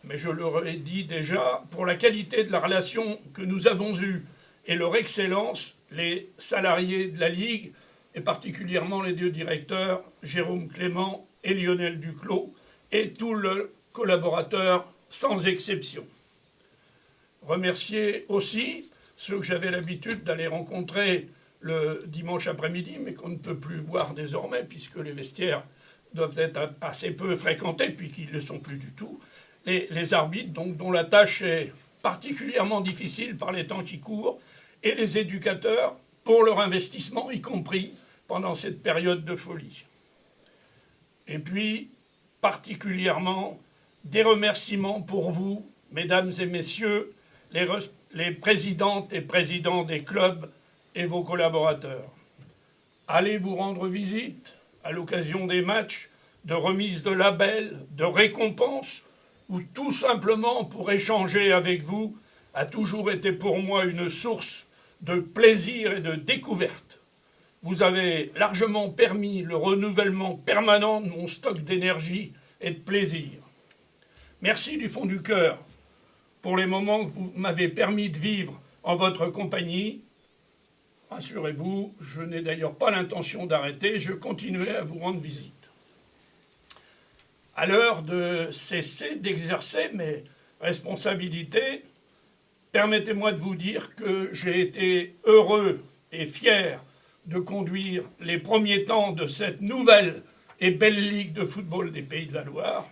mais je leur ai dit déjà, pour la qualité de la relation que nous avons eue et leur excellence, les salariés de la Ligue, et particulièrement les 2 directeurs, Jérôme Clément et Lionel Duclos, et tous les collaborateurs sans exception. Remercier aussi ceux que j'avais l'habitude d'aller rencontrer le dimanche après-midi, mais qu'on ne peut plus voir désormais, puisque les vestiaires doivent être assez peu fréquentés, puis qu'ils ne le sont plus du tout. Les arbitres, donc, dont la tâche est particulièrement difficile par les temps qui courent, et les éducateurs pour leur investissement, y compris pendant cette période de folie. Et puis, particulièrement, des remerciements pour vous, mesdames et messieurs, les présidentes et présidents des clubs et vos collaborateurs. Allez vous rendre visite à l'occasion des matchs, de remise de labels, de récompenses, ou tout simplement pour échanger avec vous, a toujours été pour moi une source de plaisir et de découverte. Vous avez largement permis le renouvellement permanent de mon stock d'énergie et de plaisir. Merci du fond du cœur pour les moments que vous m'avez permis de vivre en votre compagnie. Rassurez-vous, je n'ai d'ailleurs pas l'intention d'arrêter, je continuerai à vous rendre visite. À l'heure de cesser d'exercer mes responsabilités, permettez-moi de vous dire que j'ai été heureux et fier de conduire les premiers temps de cette nouvelle et belle Ligue de football des Pays de la Loire,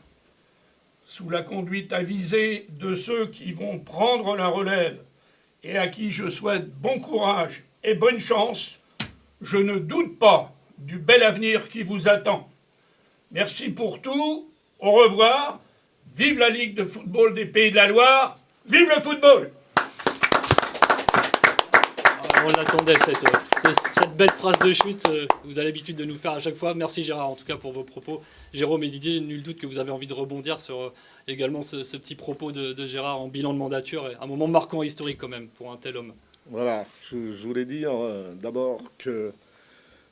sous la conduite avisée de ceux qui vont prendre la relève et à qui je souhaite bon courage et bonne chance. Je ne doute pas du bel avenir qui vous attend. Merci pour tout. Au revoir. Vive la Ligue de football des Pays de la Loire. Vive le football! On l'attendait, cette belle phrase de chute. Vous avez l'habitude de nous faire à chaque fois. Merci Gérard, en tout cas, pour vos propos. Jérôme et Didier, nul doute que vous avez envie de rebondir sur également ce petit propos de Gérard en bilan de mandature. Et un moment marquant et historique quand même pour un tel homme. Voilà, je voulais dire d'abord que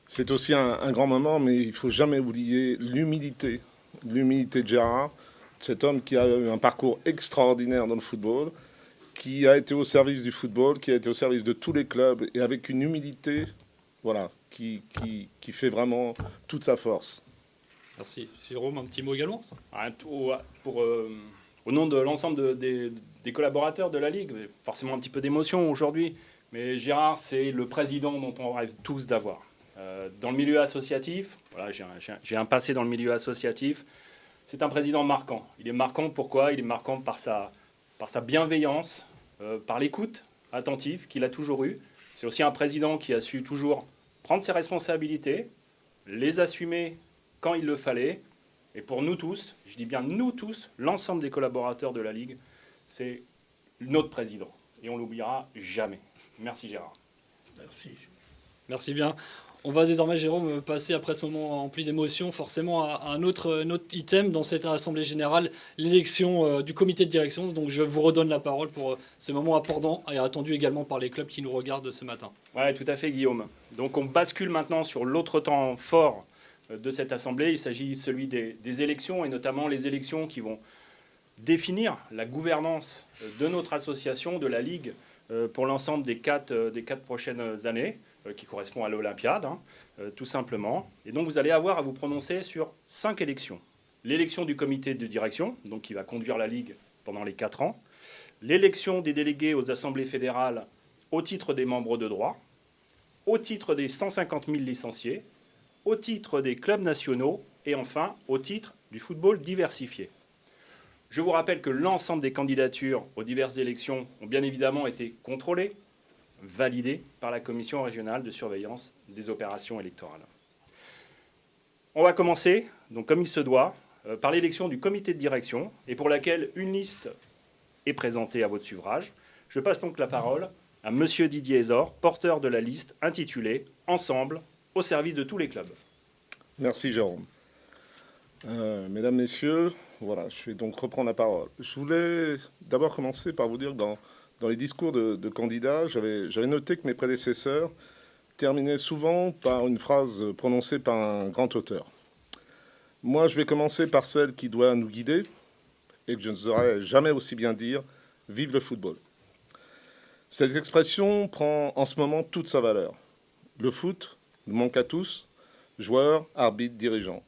c'est aussi un grand moment, mais il ne faut jamais oublier l'humilité de Gérard, cet homme qui a eu un parcours extraordinaire dans le football, qui a été au service du football, qui a été au service de tous les clubs, et avec une humilité, voilà, qui fait vraiment toute sa force. Merci. Jérôme, un petit mot également ça. Au nom de l'ensemble des collaborateurs de la Ligue, forcément un petit peu d'émotion aujourd'hui, mais Gérard, c'est le président dont on rêve tous d'avoir. Dans le milieu associatif, voilà, j'ai un passé dans le milieu associatif, c'est un président marquant. Il est marquant pourquoi? Il est marquant par sa bienveillance, par l'écoute attentive qu'il a toujours eue. C'est aussi un président qui a su toujours prendre ses responsabilités, les assumer quand il le fallait. Et pour nous tous, je dis bien nous tous, l'ensemble des collaborateurs de la Ligue, c'est notre président. Et on ne l'oubliera jamais. Merci Gérard. Merci. Merci bien. On va désormais, Jérôme, passer après ce moment rempli d'émotions, forcément à un autre item dans cette Assemblée Générale, l'élection du comité de direction. Donc je vous redonne la parole pour ce moment important et attendu également par les clubs qui nous regardent ce matin. Oui, tout à fait Guillaume. Donc on bascule maintenant sur l'autre temps fort de cette Assemblée. Il s'agit celui des élections et notamment les élections qui vont définir la gouvernance de notre association, de la Ligue, pour l'ensemble des quatre prochaines années, qui correspond à l'Olympiade, tout simplement. Et donc vous allez avoir à vous prononcer sur 5 élections. L'élection du comité de direction, donc qui va conduire la Ligue pendant les 4 ans. L'élection des délégués aux assemblées fédérales au titre des membres de droit, au titre des 150 000 licenciés, au titre des clubs nationaux et enfin au titre du football diversifié. Je vous rappelle que l'ensemble des candidatures aux diverses élections ont bien évidemment été contrôlées, validées par la Commission régionale de surveillance des opérations électorales. On va commencer, donc comme il se doit, par l'élection du comité de direction et pour laquelle une liste est présentée à votre suffrage. Je passe donc la parole à Monsieur Didier Ezor, porteur de la liste intitulée « Ensemble, au service de tous les clubs ». Merci Jérôme. Mesdames, Messieurs, voilà, je vais donc reprendre la parole. Je voulais d'abord commencer par vous dire que dans les discours de candidats, j'avais noté que mes prédécesseurs terminaient souvent par une phrase prononcée par un grand auteur. Moi, je vais commencer par celle qui doit nous guider et que je ne saurais jamais aussi bien dire « Vive le football ». Cette expression prend en ce moment toute sa valeur. Le foot nous manque à tous, joueurs, arbitres, dirigeants.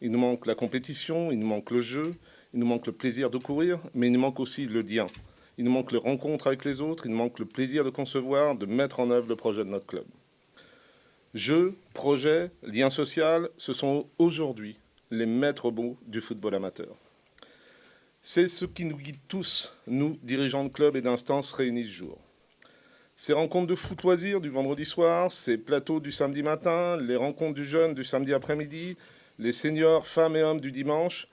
Il nous manque la compétition, il nous manque le jeu, il nous manque le plaisir de courir, mais il nous manque aussi le lien. Il nous manque les rencontres avec les autres, il nous manque le plaisir de concevoir, de mettre en œuvre le projet de notre club. Jeu, projet, lien social, ce sont aujourd'hui les maîtres mots du football amateur. C'est ce qui nous guide tous, nous, dirigeants de clubs et d'instances réunis ce jour. Ces rencontres de foot loisirs du vendredi soir, ces plateaux du samedi matin, les rencontres du jeune du samedi après-midi, les seniors, femmes et hommes du dimanche,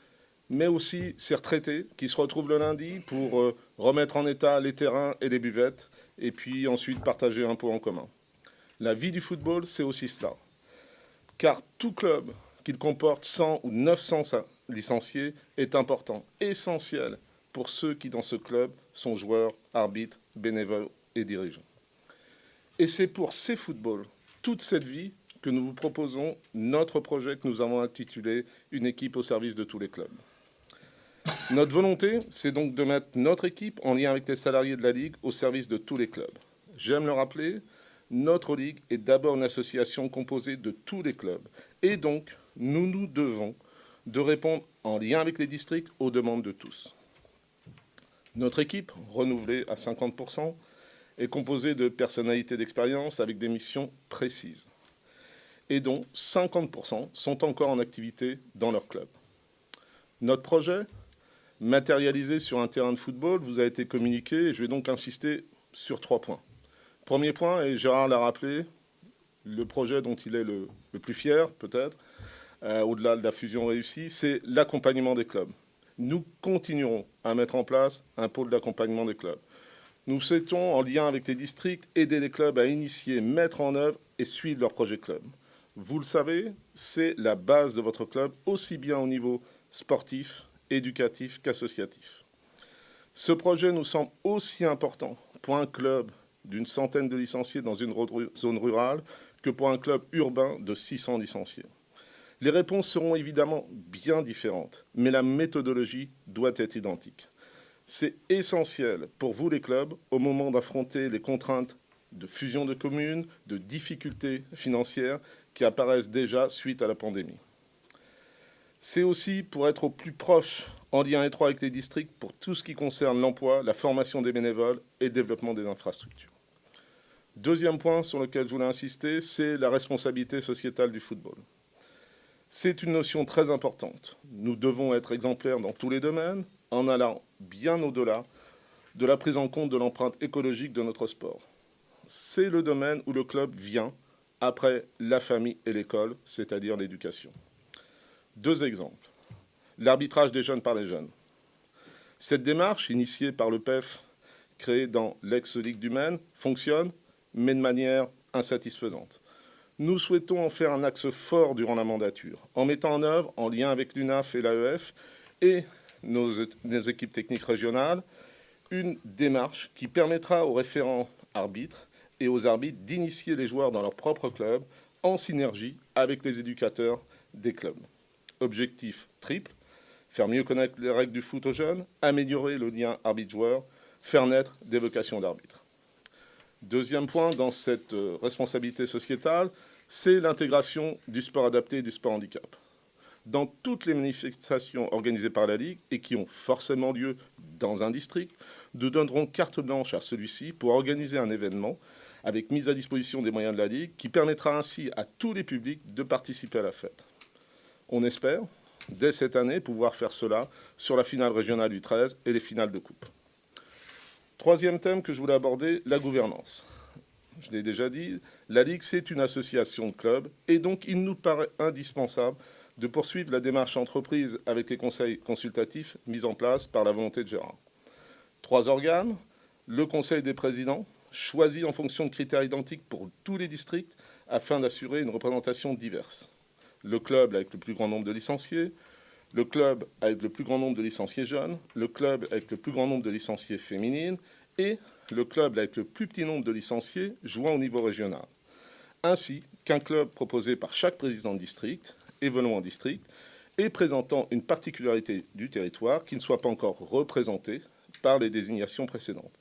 mais aussi ces retraités qui se retrouvent le lundi pour remettre en état les terrains et les buvettes, et puis ensuite partager un pot en commun. La vie du football, c'est aussi cela. Car tout club, qu'il comporte 100 ou 900 licenciés, est important, essentiel pour ceux qui, dans ce club, sont joueurs, arbitres, bénévoles et dirigeants. Et c'est pour ces footballs, toute cette vie, que nous vous proposons notre projet que nous avons intitulé « Une équipe au service de tous les clubs ». Notre volonté, c'est donc de mettre notre équipe en lien avec les salariés de la Ligue au service de tous les clubs. J'aime le rappeler, notre Ligue est d'abord une association composée de tous les clubs. Et donc, nous nous devons de répondre en lien avec les districts aux demandes de tous. Notre équipe, renouvelée à 50%, est composée de personnalités d'expérience avec des missions précises, et dont 50% sont encore en activité dans leur club. Notre projet, matérialisé sur un terrain de football, vous a été communiqué, et je vais donc insister sur 3 points. Premier point, et Gérard l'a rappelé, le projet dont il est le plus fier, peut-être, au-delà de la fusion réussie, c'est l'accompagnement des clubs. Nous continuerons à mettre en place un pôle d'accompagnement des clubs. Nous souhaitons, en lien avec les districts, aider les clubs à initier, mettre en œuvre et suivre leur projet club. Vous le savez, c'est la base de votre club, aussi bien au niveau sportif, éducatif qu'associatif. Ce projet nous semble aussi important pour un club d'une centaine de licenciés dans une zone rurale que pour un club urbain de 600 licenciés. Les réponses seront évidemment bien différentes, mais la méthodologie doit être identique. C'est essentiel pour vous, les clubs, au moment d'affronter les contraintes de fusion de communes, de difficultés financières qui apparaissent déjà suite à la pandémie. C'est aussi pour être au plus proche, en lien étroit avec les districts, pour tout ce qui concerne l'emploi, la formation des bénévoles et le développement des infrastructures. Deuxième point sur lequel je voulais insister, c'est la responsabilité sociétale du football. C'est une notion très importante. Nous devons être exemplaires dans tous les domaines, en allant bien au-delà de la prise en compte de l'empreinte écologique de notre sport. C'est le domaine où le club vient après la famille et l'école, c'est-à-dire l'éducation. 2 exemples. L'arbitrage des jeunes par les jeunes. Cette démarche, initiée par le PEF, créée dans l'ex-Ligue du Maine, fonctionne, mais de manière insatisfaisante. Nous souhaitons en faire un axe fort durant la mandature, en mettant en œuvre, en lien avec l'UNAF et l'AEF et nos équipes techniques régionales, une démarche qui permettra aux référents arbitres et aux arbitres d'initier les joueurs dans leur propre club en synergie avec les éducateurs des clubs. Objectif triple, faire mieux connaître les règles du foot aux jeunes, améliorer le lien arbitre-joueur, faire naître des vocations d'arbitre. Deuxième point dans cette responsabilité sociétale, c'est l'intégration du sport adapté et du sport handicap. Dans toutes les manifestations organisées par la Ligue et qui ont forcément lieu dans un district, nous donnerons carte blanche à celui-ci pour organiser un événement avec mise à disposition des moyens de la Ligue qui permettra ainsi à tous les publics de participer à la fête. On espère, dès cette année, pouvoir faire cela sur la finale régionale du 13 et les finales de coupe. Troisième thème que je voulais aborder, la gouvernance. Je l'ai déjà dit, la Ligue, c'est une association de clubs et donc il nous paraît indispensable de poursuivre la démarche entreprise avec les conseils consultatifs mis en place par la volonté de Gérard. 3 organes, le conseil des présidents, choisi en fonction de critères identiques pour tous les districts afin d'assurer une représentation diverse. Le club avec le plus grand nombre de licenciés, le club avec le plus grand nombre de licenciés jeunes, le club avec le plus grand nombre de licenciés féminines et le club avec le plus petit nombre de licenciés jouant au niveau régional. Ainsi qu'un club proposé par chaque président de district, évoluant en district, et présentant une particularité du territoire qui ne soit pas encore représentée par les désignations précédentes.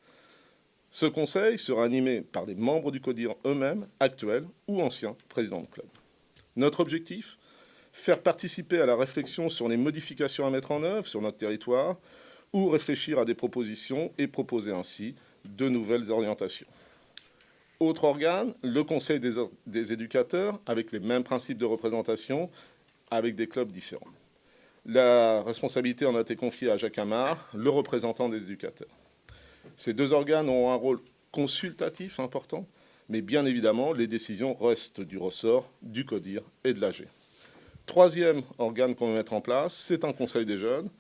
Ce conseil sera animé par les membres du CODIR eux-mêmes, actuels ou anciens présidents de club. Notre objectif, faire participer à la réflexion sur les modifications à mettre en œuvre sur notre territoire ou réfléchir à des propositions et proposer ainsi de nouvelles orientations. Autre organe, le conseil des éducateurs, avec les mêmes principes de représentation, avec des clubs différents. La responsabilité en a été confiée à Jacques Amard, le représentant des éducateurs. Ces 2 organes ont un rôle consultatif important, mais bien évidemment, les décisions restent du ressort du CODIR et de l'AG. Troisième organe qu'on va mettre en place, c'est un conseil des jeunes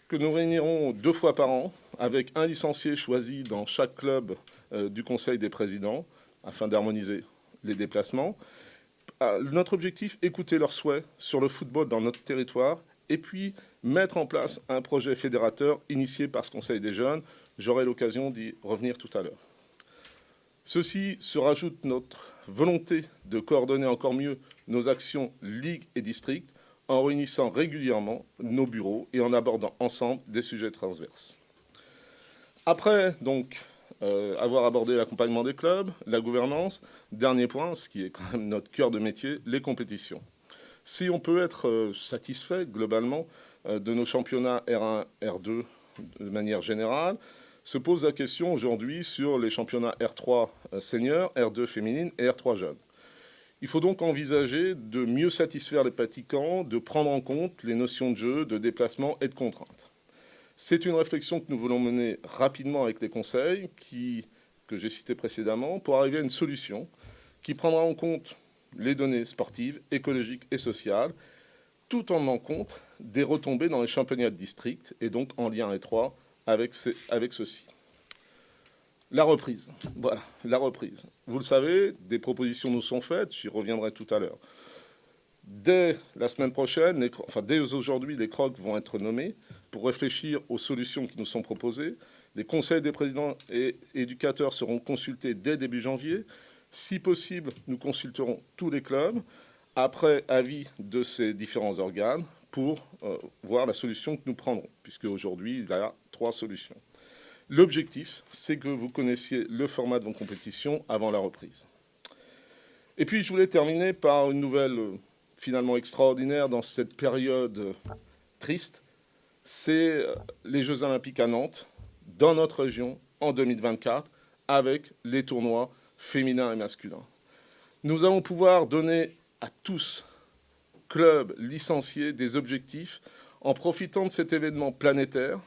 que nous réunirons 2 fois par an avec un licencié choisi dans chaque club du conseil des présidents afin d'harmoniser les déplacements. Notre objectif, écouter leurs souhaits sur le football dans notre territoire et puis mettre en place un projet fédérateur initié par ce conseil des jeunes. J'aurai l'occasion d'y revenir tout à l'heure. Ceci se rajoute notre volonté de coordonner encore mieux nos actions ligue et district en réunissant régulièrement nos bureaux et en abordant ensemble des sujets transverses. Après, donc, avoir abordé l'accompagnement des clubs, la gouvernance, dernier point, ce qui est quand même notre cœur de métier, les compétitions. Si on peut être satisfait globalement de nos championnats R1, R2 de manière générale, se pose la question aujourd'hui sur les championnats R3 seniors, R2 féminines et R3 jeunes. Il faut donc envisager de mieux satisfaire les pratiquants, de prendre en compte les notions de jeu, de déplacement et de contraintes. C'est une réflexion que nous voulons mener rapidement avec les conseils que j'ai cités précédemment pour arriver à une solution qui prendra en compte les données sportives, écologiques et sociales, tout en tenant compte des retombées dans les championnats de district et donc en lien étroit avec ceci. La reprise. Voilà, la reprise. Vous le savez, des propositions nous sont faites, j'y reviendrai tout à l'heure. Dès la semaine prochaine, dès aujourd'hui, les CROC vont être nommés pour réfléchir aux solutions qui nous sont proposées. Les conseils des présidents et éducateurs seront consultés dès début janvier. Si possible, nous consulterons tous les clubs après avis de ces différents organes pour voir la solution que nous prendrons, puisque aujourd'hui, il y a 3 solutions. L'objectif, c'est que vous connaissiez le format de vos compétitions avant la reprise. Et puis, je voulais terminer par une nouvelle finalement extraordinaire dans cette période triste. C'est les Jeux Olympiques à Nantes, dans notre région, en 2024, avec les tournois féminins et masculins. Nous allons pouvoir donner à tous, clubs, licenciés, des objectifs en profitant de cet événement planétaire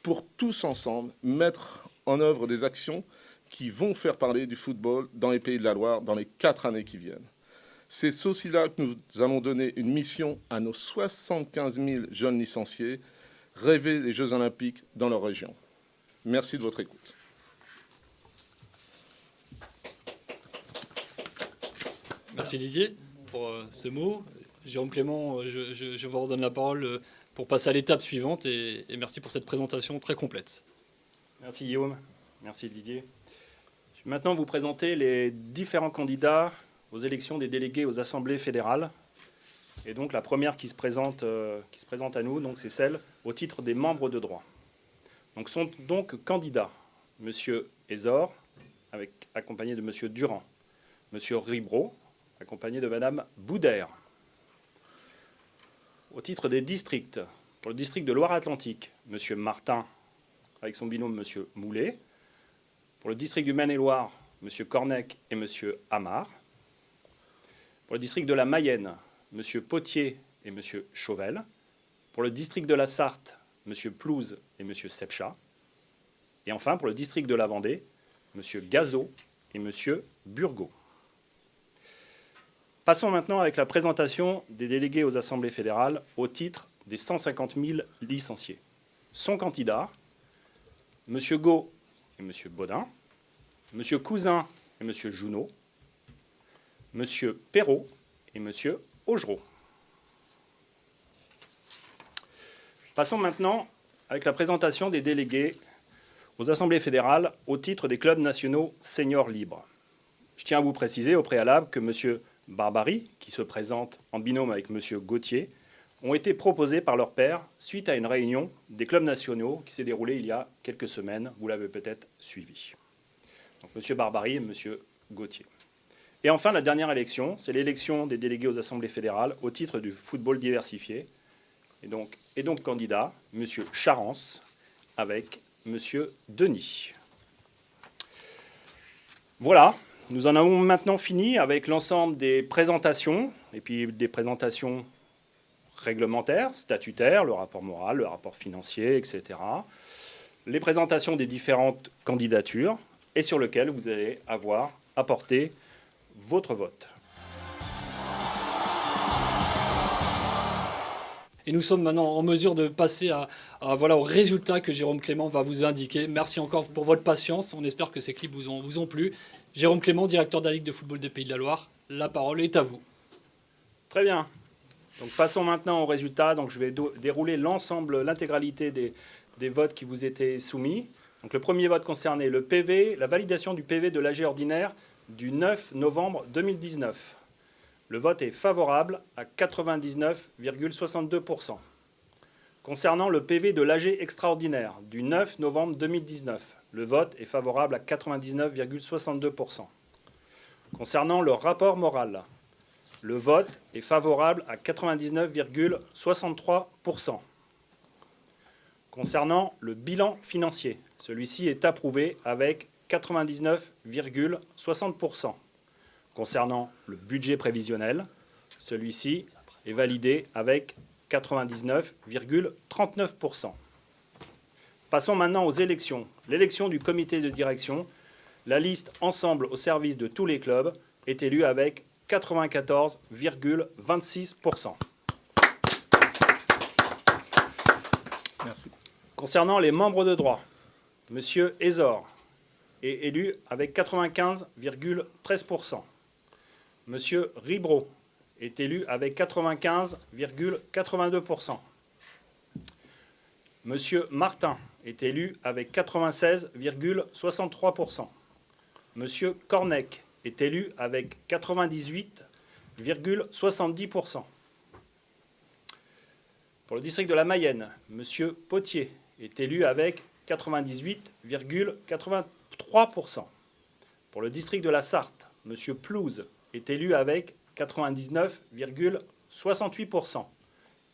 pour tous ensemble mettre en œuvre des actions qui vont faire parler du football dans les Pays de la Loire dans les 4 années qui viennent. C'est ceci là que nous allons donner une mission à nos 75 000 jeunes licenciés, rêver les Jeux Olympiques dans leur région. Merci de votre écoute. Merci Didier pour ce mot. Jérôme Clément, je vous redonne la parole pour passer à l'étape suivante et merci pour cette présentation très complète. Merci Guillaume, merci Didier. Je vais maintenant vous présenter les différents candidats aux élections des délégués aux assemblées fédérales. Et donc la première qui se présente à nous, donc c'est celle au titre des membres de droit. Donc sont donc candidats M. Ezor, accompagné de M. Durand, M. Ribro, accompagné de Mme Boudère. Au titre des districts, pour le district de Loire-Atlantique, M. Martin, avec son binôme M. Moulet. Pour le district du Maine-et-Loire, M. Cornec et M. Amar. Pour le district de la Mayenne, M. Potier et M. Chauvel. Pour le district de la Sarthe, M. Plouze et M. Sepcha. Et enfin, pour le district de la Vendée, M. Gazot et M. Burgot. Passons maintenant avec la présentation des délégués aux assemblées fédérales au titre des 150 000 licenciés. Sont candidats M. Gau et M. Baudin, M. Cousin et M. Junot, M. Perrault et M. Augereau. Passons maintenant avec la présentation des délégués aux assemblées fédérales au titre des clubs nationaux seniors libres. Je tiens à vous préciser au préalable que M. Barbary, qui se présente en binôme avec M. Gauthier, ont été proposés par leur père suite à une réunion des clubs nationaux qui s'est déroulée il y a quelques semaines. Vous l'avez peut-être suivi. Donc M. Barbary et M. Gauthier. Et enfin, la dernière élection, c'est l'élection des délégués aux assemblées fédérales au titre du football diversifié. Et donc candidat, M. Charence avec M. Denis. Voilà. Nous en avons maintenant fini avec l'ensemble des présentations, et puis des présentations réglementaires, statutaires, le rapport moral, le rapport financier, etc. Les présentations des différentes candidatures, et sur lesquelles vous allez avoir apporté votre vote. Et nous sommes maintenant en mesure de passer voilà, aux résultats que Jérôme Clément va vous indiquer. Merci encore pour votre patience. On espère que ces clips vous ont plu. Jérôme Clément, directeur de la Ligue de football des Pays de la Loire, la parole est à vous. Très bien. Donc passons maintenant aux résultats. Donc je vais dérouler l'intégralité des votes qui vous étaient soumis. Donc le premier vote concernait le PV, la validation du PV de l'AG ordinaire du 9 novembre 2019. Le vote est favorable à 99,62%. Concernant le PV de l'AG extraordinaire du 9 novembre 2019, le vote est favorable à 99,62%. Concernant le rapport moral, le vote est favorable à 99,63%. Concernant le bilan financier, celui-ci est approuvé avec 99,60%. Concernant le budget prévisionnel, celui-ci est validé avec 99,39%. Passons maintenant aux élections. L'élection du comité de direction, la liste ensemble au service de tous les clubs est élue avec 94,26%. Merci. Concernant les membres de droit, M. Ezor est élu avec 95,13%. M. Ribro est élu avec 95,82%. M. Martin est élu avec 96,63%. M. Cornec est élu avec 98,70%. Pour le district de la Mayenne, M. Potier est élu avec 98,83%. Pour le district de la Sarthe, M. Plouze est élu avec 99,68%.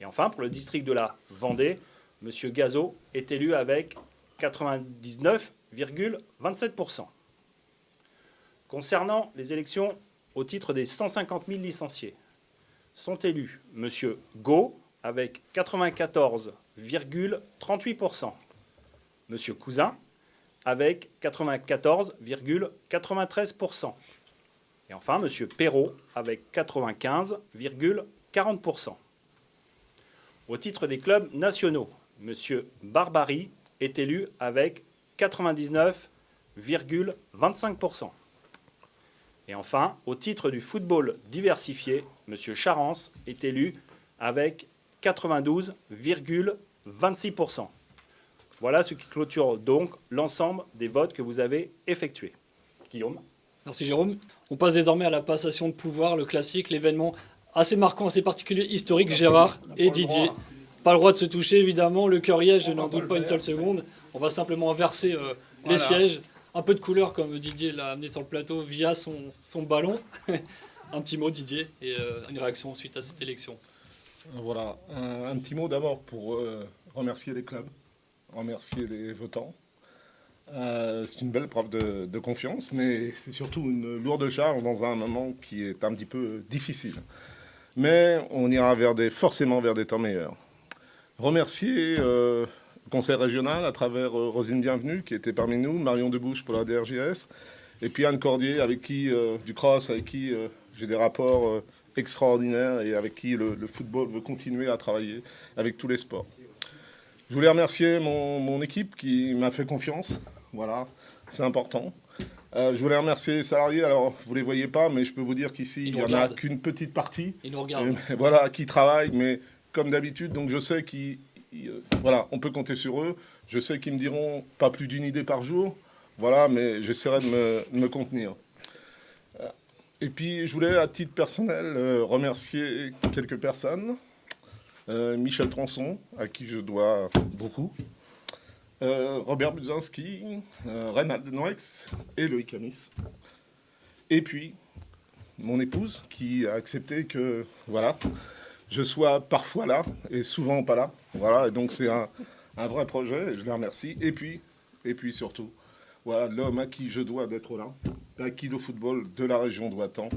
Et enfin, pour le district de la Vendée, M. Gazot est élu avec 99,27%. Concernant les élections au titre des 150 000 licenciés, sont élus M. Gau avec 94,38%, M. Cousin avec 94,93%, et enfin M. Perrault avec 95,40%. Au titre des clubs nationaux, M. Barbary est élu avec 99,25%. Et enfin, au titre du football diversifié, M. Charence est élu avec 92,26%. Voilà ce qui clôture donc l'ensemble des votes que vous avez effectués. Guillaume. Merci Jérôme. On passe désormais à la passation de pouvoir, le classique, l'événement assez marquant, assez particulier, historique. Gérard et Didier. Pas le droit de se toucher, évidemment. Le cœur y est, je n'en doute pas une seule seconde. On va simplement inverser les sièges. Un peu de couleur, comme Didier l'a amené sur le plateau, via son ballon. Un petit mot, Didier, et une réaction suite à cette élection. Voilà, un petit mot d'abord pour remercier les clubs, remercier les votants. C'est une belle preuve de confiance, mais c'est surtout une lourde charge dans un moment qui est un petit peu difficile. Mais on ira forcément vers des temps meilleurs. Remercier le conseil régional à travers Rosine Bienvenue qui était parmi nous, Marion Debouche pour la DRJS, et puis Anne Cordier avec qui, du CROSS, avec qui j'ai des rapports extraordinaires et avec qui le football veut continuer à travailler avec tous les sports. Je voulais remercier mon équipe qui m'a fait confiance. Voilà, c'est important. Je voulais remercier les salariés. Alors, vous ne les voyez pas, mais je peux vous dire qu'ici, il n'y en a qu'une petite partie. Ils nous regardent. Voilà, qui travaillent, mais comme d'habitude, donc je sais voilà, on peut compter sur eux. Je sais qu'ils me diront pas plus d'une idée par jour. Voilà, mais j'essaierai de me contenir. Et puis, je voulais, à titre personnel, remercier quelques personnes. Michel Tronçon, à qui je dois beaucoup. Robert Budzinski, Reynald Noex et Loïc Amis. Et puis, mon épouse, qui a accepté que, voilà, je sois parfois là et souvent pas là. Voilà, et donc c'est un vrai projet, et je les remercie. Et puis surtout, voilà, l'homme à qui je dois d'être là, à qui le football de la région doit tant.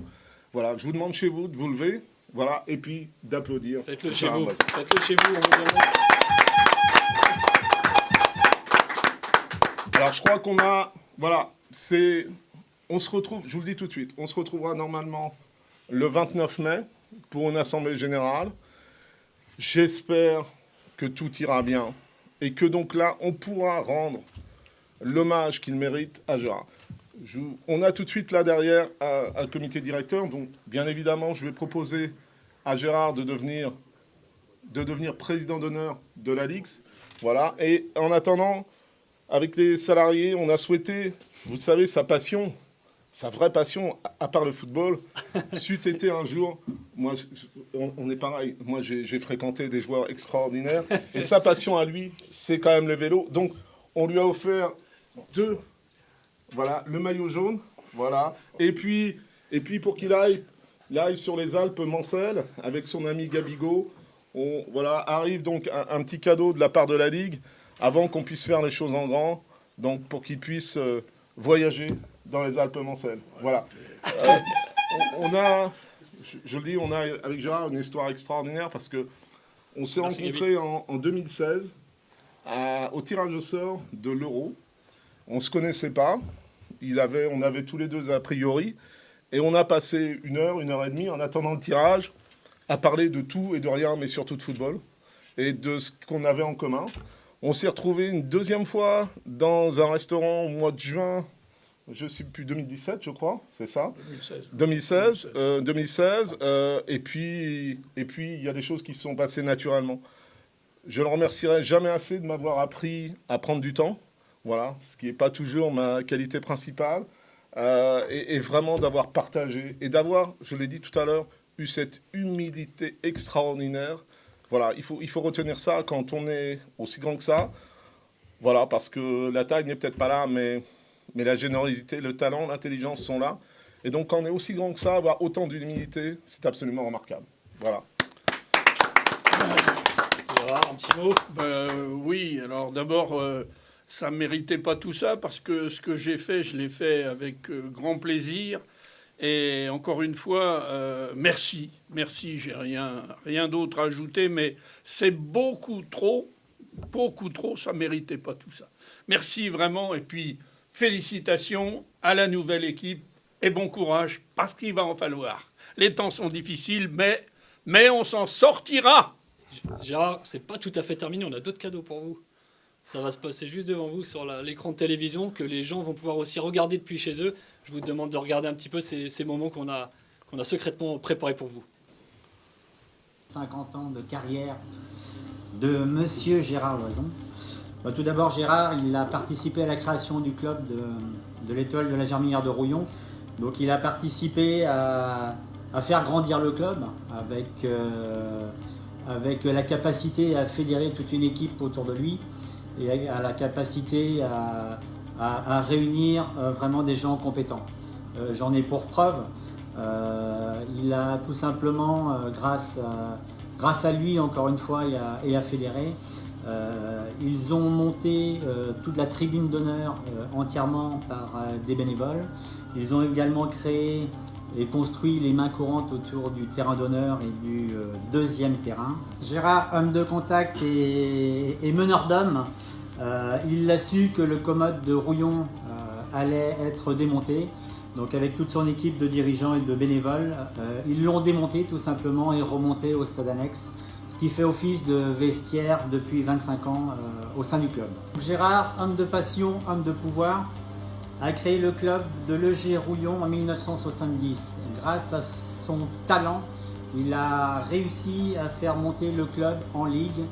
Voilà, je vous demande chez vous de vous lever, voilà, et puis d'applaudir. Faites-le chez vous. Faites-le chez vous, évidemment. Alors, je crois qu'on a... Voilà, on se retrouve, je vous le dis tout de suite, on se retrouvera normalement le 29 mai pour une assemblée générale. J'espère que tout ira bien et que donc là, on pourra rendre l'hommage qu'il mérite à Gérard. On a tout de suite là derrière un comité directeur, donc bien évidemment, je vais proposer à Gérard de devenir président d'honneur de la Ligue. Voilà. Et en attendant, avec les salariés, on a souhaité, vous savez, sa passion, sa vraie passion, à part le football, c'eût été un jour, moi, on est pareil, moi j'ai fréquenté des joueurs extraordinaires, et sa passion à lui, c'est quand même le vélo. Donc, on lui a offert voilà, le maillot jaune, voilà, et puis pour qu'il aille sur les Alpes Mancelles, avec son ami Gabigo, voilà, arrive donc un petit cadeau de la part de la Ligue, avant qu'on puisse faire les choses en grand, donc pour qu'il puisse voyager dans les Alpes Mancelles. Voilà. On a, je le dis, on a avec Gérard une histoire extraordinaire parce que on s'est rencontrés en 2016 au tirage au sort de l'Euro. On se connaissait pas. On avait tous les deux a priori et on a passé une heure et demie en attendant le tirage à parler de tout et de rien, mais surtout de football et de ce qu'on avait en commun. On s'est retrouvés une deuxième fois dans un restaurant au mois de juin. Je ne sais plus, 2017, je crois, c'est ça ? 2016. Et puis, il y a des choses qui se sont passées naturellement. Je ne le remercierai jamais assez de m'avoir appris à prendre du temps, voilà, ce qui n'est pas toujours ma qualité principale, et vraiment d'avoir partagé, et d'avoir, je l'ai dit tout à l'heure, eu cette humilité extraordinaire. Voilà, il faut retenir ça quand on est aussi grand que ça, voilà, parce que la taille n'est peut-être pas là, mais la générosité, le talent, l'intelligence sont là. Et donc, quand on est aussi grand que ça, avoir autant d'humilité, c'est absolument remarquable. Voilà. Un petit mot. Oui, alors d'abord, ça ne méritait pas tout ça, parce que ce que j'ai fait, je l'ai fait avec grand plaisir. Et encore une fois, merci. Merci, j'ai rien d'autre à ajouter, mais c'est beaucoup trop, ça ne méritait pas tout ça. Merci vraiment, et puis... Félicitations à la nouvelle équipe et bon courage parce qu'il va en falloir. Les temps sont difficiles, mais on s'en sortira. Gérard, c'est pas tout à fait terminé. On a d'autres cadeaux pour vous. Ça va se passer juste devant vous sur l'écran de télévision que les gens vont pouvoir aussi regarder depuis chez eux. Je vous demande de regarder un petit peu ces moments qu'on a secrètement préparés pour vous. 50 ans de carrière de Monsieur Gérard Loison. Tout d'abord, Gérard, il a participé à la création du club de l'Étoile de la Germinière de Rouillon. Donc il a participé à faire grandir le club avec la capacité à fédérer toute une équipe autour de lui et à la capacité à réunir vraiment des gens compétents. J'en ai pour preuve, il a tout simplement, grâce à lui encore une fois et à fédérer, ils ont monté toute la tribune d'honneur entièrement par des bénévoles. Ils ont également créé et construit les mains courantes autour du terrain d'honneur et du deuxième terrain. Gérard, homme de contact et meneur d'hommes, il a su que le commode de Rouillon allait être démonté. Donc avec toute son équipe de dirigeants et de bénévoles, ils l'ont démonté tout simplement et remonté au stade annexe, ce qui fait office de vestiaire depuis 25 ans au sein du club. Gérard, homme de passion, homme de pouvoir, a créé le club de l'EG Rouillon en 1970. Grâce à son talent, il a réussi à faire monter le club en Ligue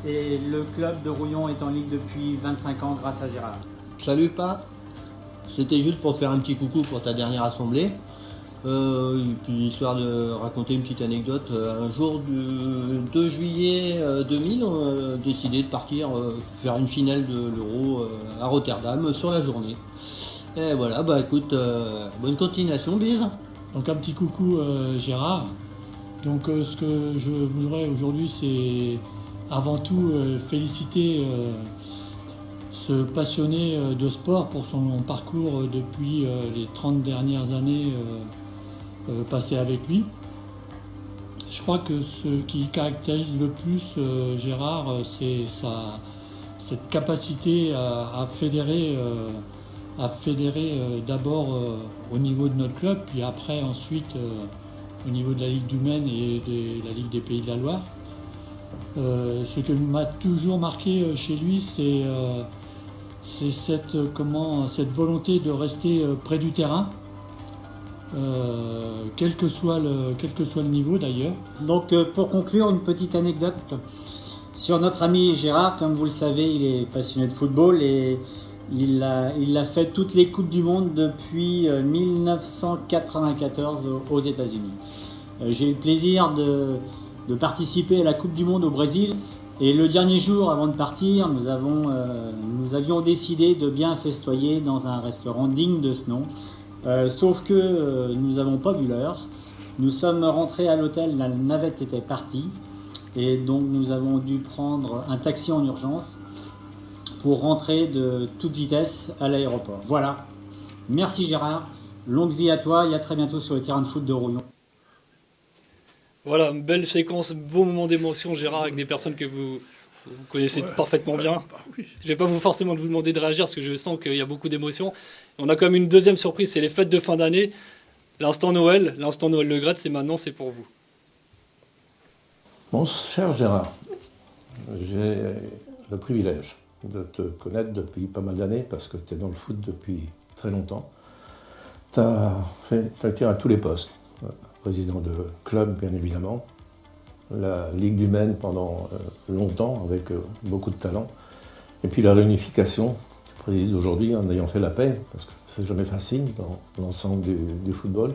et le club de Rouillon est en Ligue depuis 25 ans grâce à Gérard. Salut pas, c'était juste pour te faire un petit coucou pour ta dernière assemblée. Et puis histoire de raconter une petite anecdote, un jour du 2 juillet 2000, on a décidé de partir faire une finale de l'Euro à Rotterdam sur la journée. Et voilà, bah écoute, bonne continuation, bise. Donc un petit coucou Gérard. Donc ce que je voudrais aujourd'hui, c'est avant tout féliciter ce passionné de sport pour son parcours depuis les 30 dernières années passé avec lui. Je crois que ce qui caractérise le plus Gérard, c'est cette capacité à fédérer d'abord au niveau de notre club, puis après ensuite au niveau de la Ligue du Maine et de la Ligue des Pays de la Loire. Ce qui m'a toujours marqué chez lui, c'est cette volonté de rester près du terrain, quel que soit le niveau d'ailleurs. Donc pour conclure, une petite anecdote sur notre ami Gérard. Comme vous le savez, il est passionné de football et il a fait toutes les Coupes du Monde depuis 1994 aux États-Unis. J'ai eu le plaisir de participer à la Coupe du Monde au Brésil. Et le dernier jour avant de partir, nous avions décidé de bien festoyer dans un restaurant digne de ce nom. Sauf que nous n'avons pas vu l'heure. Nous sommes rentrés à l'hôtel, la navette était partie. Et donc nous avons dû prendre un taxi en urgence pour rentrer de toute vitesse à l'aéroport. Voilà. Merci Gérard. Longue vie à toi et à très bientôt sur le terrain de foot de Rouillon. Voilà, une belle séquence, beau moment d'émotion, Gérard, avec des personnes que vous connaissez parfaitement bien. Oui. Je ne vais pas forcément vous demander de réagir parce que je sens qu'il y a beaucoup d'émotions. On a quand même une deuxième surprise, c'est les fêtes de fin d'année. L'instant Noël Le Graët, c'est maintenant, c'est pour vous. Mon cher Gérard, j'ai le privilège de te connaître depuis pas mal d'années parce que tu es dans le foot depuis très longtemps. Tu as été à tous les postes. Président de club, bien évidemment. La Ligue du Maine pendant longtemps, avec beaucoup de talent. Et puis la réunification, tu présides aujourd'hui en ayant fait la paix, parce que c'est jamais facile dans l'ensemble du football.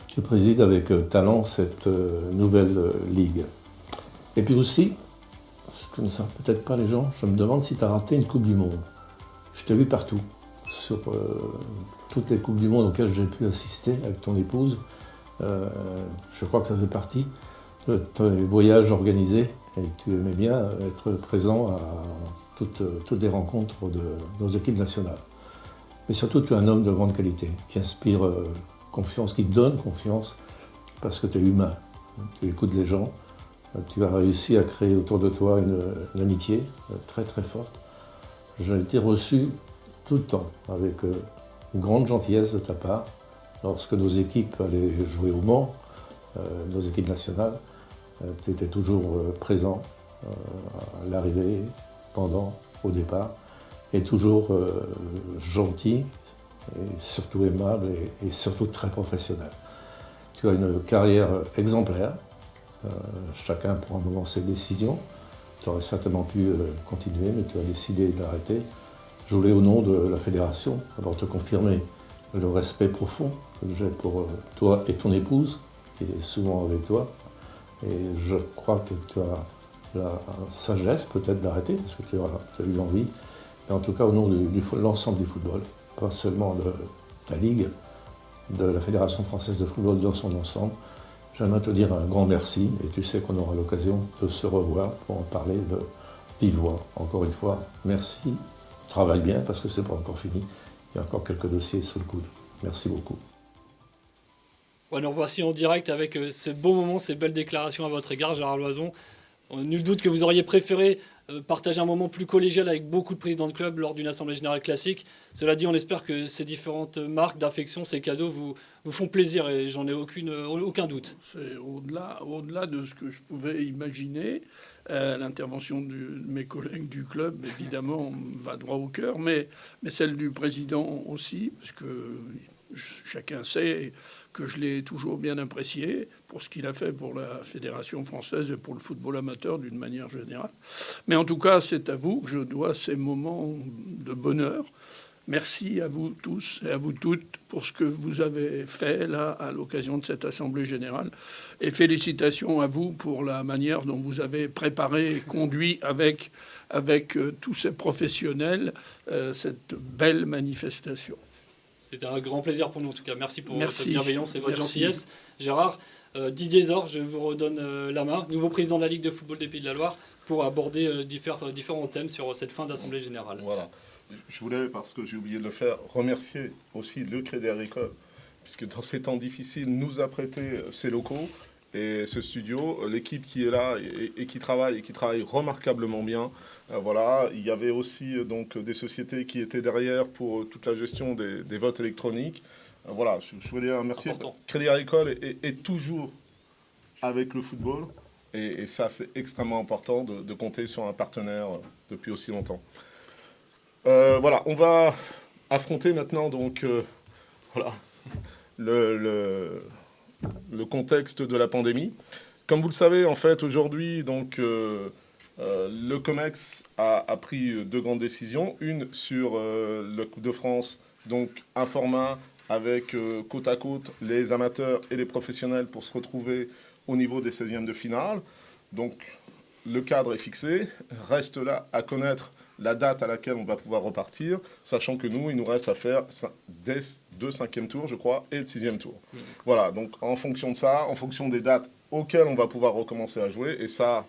Tu présides avec talent cette nouvelle ligue. Et puis aussi, ce que ne savent peut-être pas les gens, je me demande si tu as raté une Coupe du Monde. Je t'ai vu partout, sur toutes les Coupes du Monde auxquelles j'ai pu assister avec ton épouse. Je crois que ça fait partie de tes voyages organisés et tu aimais bien être présent à toutes les rencontres de nos équipes nationales. Mais surtout, tu es un homme de grande qualité, qui inspire confiance, qui donne confiance, parce que tu es humain, tu écoutes les gens, tu as réussi à créer autour de toi une amitié très très forte. J'ai été reçu tout le temps avec une grande gentillesse de ta part. Lorsque nos équipes allaient jouer au Mans, nos équipes nationales, tu étais toujours présent à l'arrivée, pendant, au départ, et toujours gentil, et surtout aimable, et surtout très professionnel. Tu as une carrière exemplaire, chacun prend un moment ses décisions. Tu aurais certainement pu continuer, mais tu as décidé d'arrêter. Je voulais, au nom de la fédération, d'abord te confirmer le respect profond que j'ai pour toi et ton épouse, qui est souvent avec toi. Et je crois que tu as la sagesse peut-être d'arrêter, parce que tu as eu envie. Mais en tout cas, au nom de l'ensemble du football, pas seulement de ta ligue, de la Fédération française de football dans son ensemble, j'aimerais te dire un grand merci. Et tu sais qu'on aura l'occasion de se revoir pour en parler de vive voix. Encore une fois, merci. Travaille bien, parce que c'est pas encore fini. Il y a encore quelques dossiers sous le coude. Merci beaucoup. Ouais, nous voici en direct avec ce beau moment, ces belles déclarations à votre égard, Gérard Loison. Nul doute que vous auriez préféré partager un moment plus collégial avec beaucoup de présidents de club lors d'une assemblée générale classique. Cela dit, on espère que ces différentes marques d'affection, ces cadeaux vous font plaisir et j'en ai aucun doute. C'est au-delà de ce que je pouvais imaginer. L'intervention de mes collègues du club, évidemment, va droit au cœur, mais celle du président aussi, parce que chacun sait que je l'ai toujours bien apprécié pour ce qu'il a fait pour la Fédération française et pour le football amateur d'une manière générale. Mais en tout cas, c'est à vous que je dois ces moments de bonheur. Merci à vous tous et à vous toutes pour ce que vous avez fait là à l'occasion de cette Assemblée générale. Et félicitations à vous pour la manière dont vous avez préparé et conduit avec tous ces professionnels cette belle manifestation. C'était un grand plaisir pour nous en tout cas. Merci pour votre bienveillance et votre Merci. gentillesse. Gérard, Didier Zor, je vous redonne la main, nouveau président de la Ligue de football des Pays de la Loire, pour aborder différents thèmes sur cette fin d'Assemblée générale. Voilà. Je voulais, parce que j'ai oublié de le faire, remercier aussi le Crédit Agricole, puisque dans ces temps difficiles, nous a prêté ses locaux et ce studio, l'équipe qui est là et qui travaille remarquablement bien. Voilà, il y avait aussi donc des sociétés qui étaient derrière pour toute la gestion des votes électroniques. Voilà, je voulais remercier. Crédit Agricole est toujours avec le football Et ça, c'est extrêmement important de compter sur un partenaire depuis aussi longtemps. Voilà, on va affronter maintenant donc voilà, le contexte de la pandémie. Comme vous le savez, en fait, aujourd'hui, donc, le COMEX a pris 2 grandes décisions. Une sur la Coupe de France, donc un format avec côte à côte les amateurs et les professionnels pour se retrouver au niveau des 16e de finale. Donc le cadre est fixé, reste là à connaître la date à laquelle on va pouvoir repartir, sachant que nous, il nous reste à faire 2 5e tours, je crois, et le 6e tour. Voilà, donc en fonction de ça, en fonction des dates auxquelles on va pouvoir recommencer à jouer, et ça,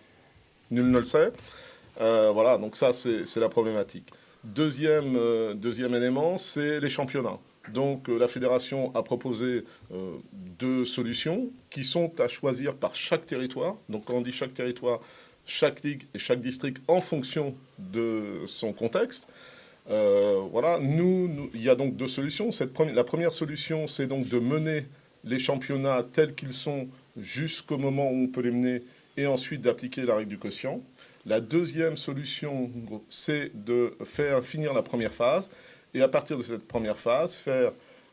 nul ne le sait, voilà, donc ça, c'est la problématique. Deuxième élément, c'est les championnats. Donc la fédération a proposé 2 solutions qui sont à choisir par chaque territoire. Donc quand on dit chaque territoire, chaque ligue et chaque district en fonction de son contexte. Voilà, il y a donc 2 solutions. La première solution, c'est donc de mener les championnats tels qu'ils sont jusqu'au moment où on peut les mener et ensuite d'appliquer la règle du quotient. La deuxième solution, c'est de faire finir la première phase et à partir de cette première phase, faire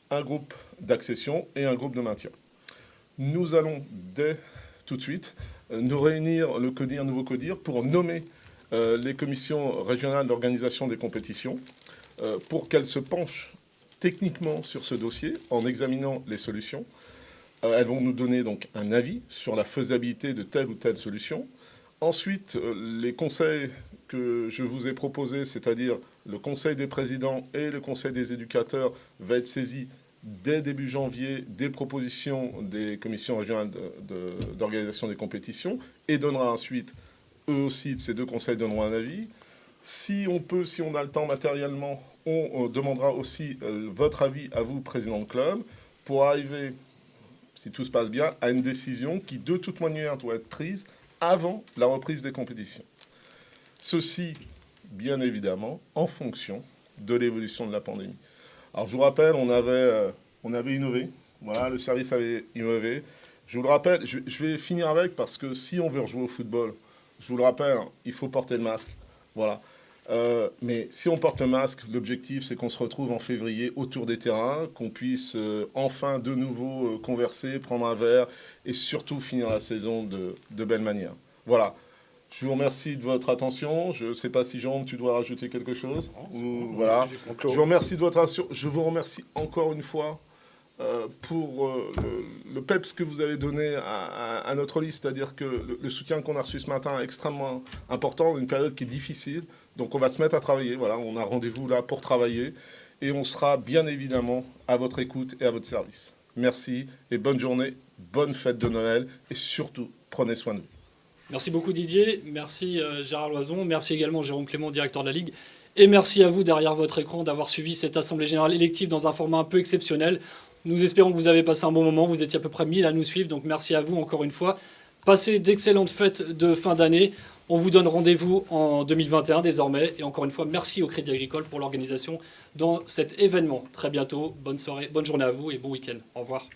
un groupe d'accession et un groupe de maintien. Nous allons dès tout de suite nous réunir le CODIR, nouveau CODIR, pour nommer les commissions régionales d'organisation des compétitions pour qu'elles se penchent techniquement sur ce dossier en examinant les solutions. Elles vont nous donner donc un avis sur la faisabilité de telle ou telle solution. Ensuite, les conseils que je vous ai proposés, c'est-à-dire le conseil des présidents et le conseil des éducateurs, va être saisi dès début janvier des propositions des commissions régionales d'organisation des compétitions et donnera ensuite, eux aussi, ces 2 conseils donneront un avis. Si on peut, si on a le temps matériellement, on demandera aussi votre avis à vous, président de club, pour arriver, si tout se passe bien, à une décision qui, de toute manière, doit être prise avant la reprise des compétitions. Ceci, bien évidemment, en fonction de l'évolution de la pandémie. Alors, je vous rappelle, on avait innové. Voilà, le service avait innové. Je vous le rappelle, je vais finir avec, parce que si on veut rejouer au football, je vous le rappelle, il faut porter le masque. Voilà. Mais si on porte le masque, l'objectif, c'est qu'on se retrouve en février autour des terrains, qu'on puisse enfin de nouveau converser, prendre un verre et surtout finir la saison de belle manière. Voilà. Je vous remercie de votre attention. Je ne sais pas si Jean, tu dois rajouter quelque chose. Voilà. Je vous remercie de votre attention. Je vous remercie encore une fois pour le peps que vous avez donné à notre liste, c'est-à-dire que le soutien qu'on a reçu ce matin est extrêmement important, une période qui est difficile. Donc on va se mettre à travailler. Voilà, on a rendez-vous là pour travailler et on sera bien évidemment à votre écoute et à votre service. Merci et bonne journée, bonne fête de Noël et surtout, prenez soin de vous. Merci beaucoup Didier, merci Gérard Loison, merci également Jérôme Clément, directeur de la Ligue. Et merci à vous derrière votre écran d'avoir suivi cette Assemblée Générale élective dans un format un peu exceptionnel. Nous espérons que vous avez passé un bon moment, vous étiez à peu près 1000 à nous suivre, donc merci à vous encore une fois. Passez d'excellentes fêtes de fin d'année. On vous donne rendez-vous en 2021 désormais. Et encore une fois, merci au Crédit Agricole pour l'organisation dans cet événement. Très bientôt, bonne soirée, bonne journée à vous et bon week-end. Au revoir.